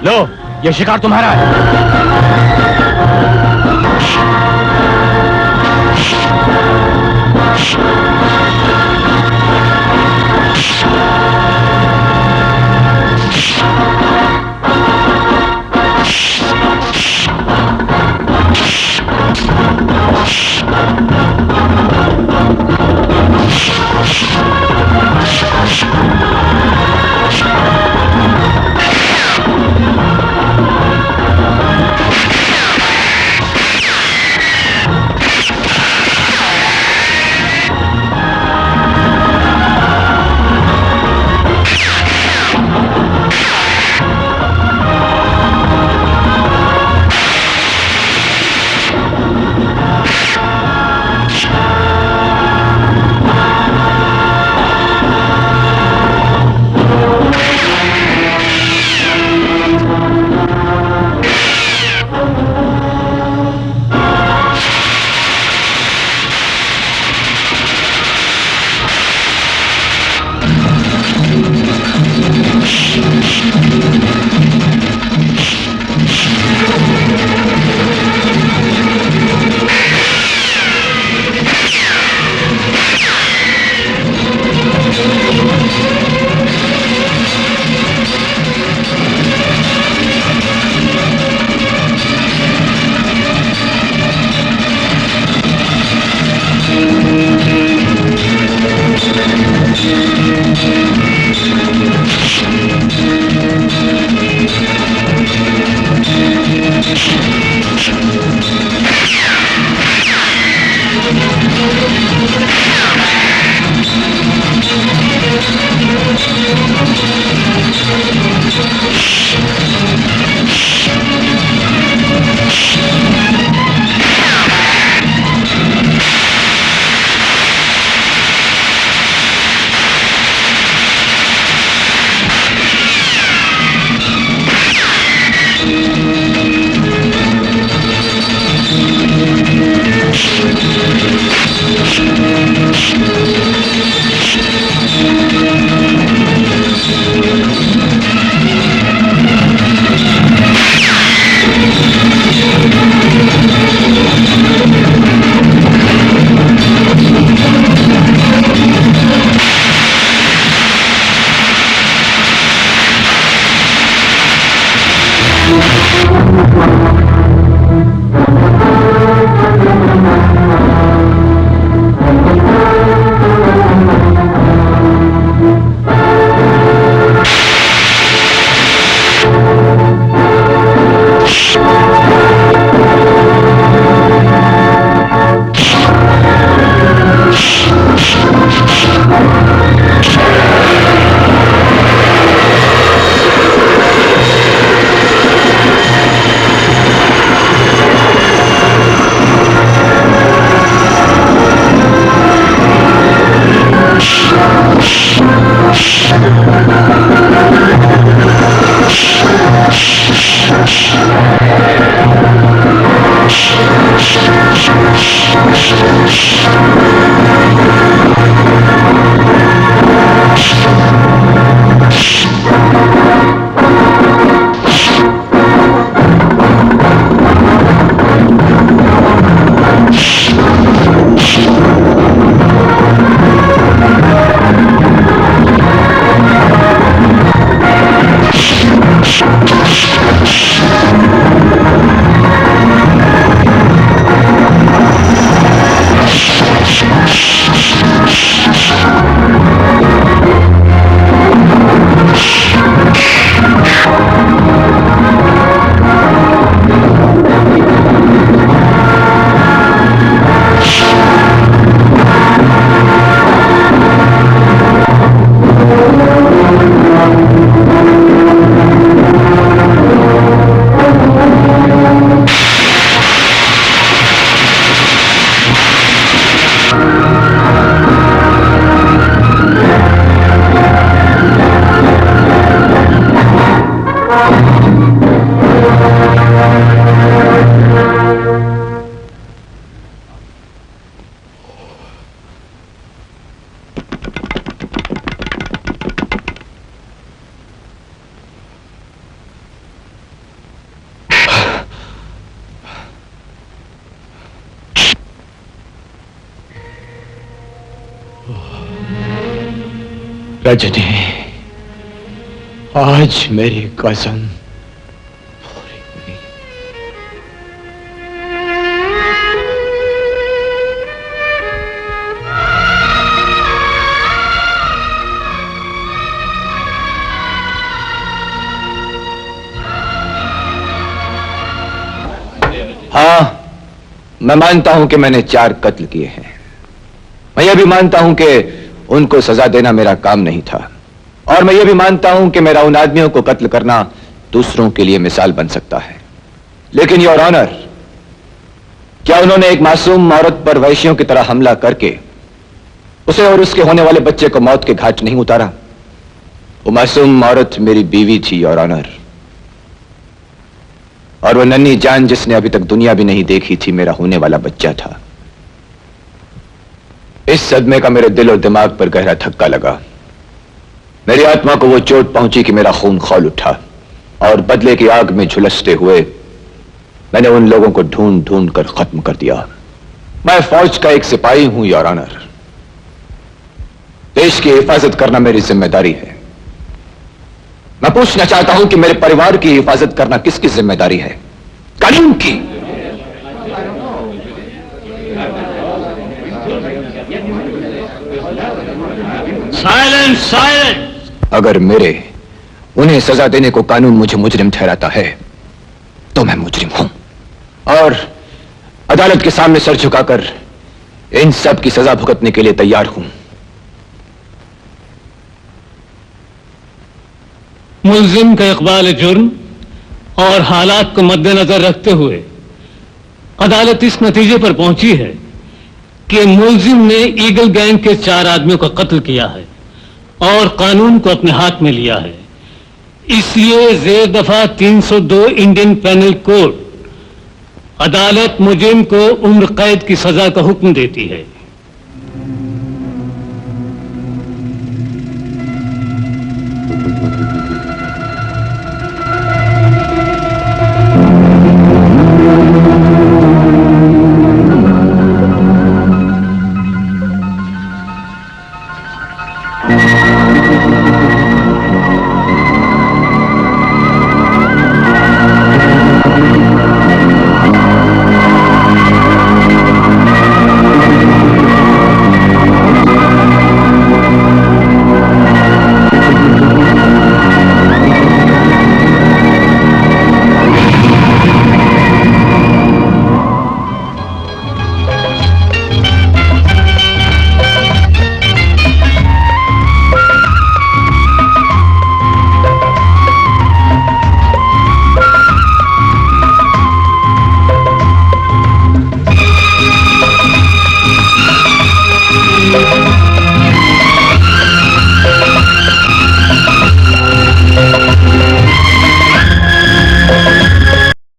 लो, ये शिकार तुम्हारा है। रजनी, आज मेरी कसम पूरी हुई। हाँ, मैं मानता हूं कि मैंने 4 कत्ल किए हैं। मैं यह भी मानता हूं कि उनको सजा देना मेरा काम नहीं था, और मैं यह भी मानता हूं कि मेरा उन आदमियों को कत्ल करना दूसरों के लिए मिसाल बन सकता है। लेकिन योर ऑनर, क्या उन्होंने एक मासूम औरत पर वैश्यों की तरह हमला करके उसे और उसके होने वाले बच्चे को मौत के घाट नहीं उतारा? वो मासूम औरत मेरी बीवी थी योर ऑनर, और वो नन्ही जान जिसने अभी तक दुनिया भी नहीं देखी थी मेरा होने वाला बच्चा था। इस सदमे का मेरे दिल और दिमाग पर गहरा धक्का लगा। मेरी आत्मा को वो चोट पहुंची कि मेरा खून खौल उठा, और बदले की आग में झुलसते हुए मैंने उन लोगों को ढूंढ ढूंढ कर खत्म कर दिया। मैं फौज का एक सिपाही हूं योर ऑनर। देश की हिफाजत करना मेरी जिम्मेदारी है। मैं पूछना चाहता हूं कि मेरे परिवार की हिफाजत करना किसकी जिम्मेदारी है? कानून की। Silence, silence. अगर मेरे उन्हें सजा देने को कानून मुझे मुजरिम ठहराता है तो मैं मुजरिम हूं, और अदालत के सामने सर झुकाकर इन सब की सजा भुगतने के लिए तैयार हूं। मुल्जिम का इकबाल जुर्म और हालात को मद्देनजर रखते हुए अदालत इस नतीजे पर पहुंची है कि मुल्जिम ने ईगल गैंग के 4 आदमियों का कत्ल किया है और कानून को अपने हाथ में लिया है। इसलिए जेर दफा 302 इंडियन पेनल कोड अदालत मुजरिम को उम्र कैद की सजा का हुक्म देती है।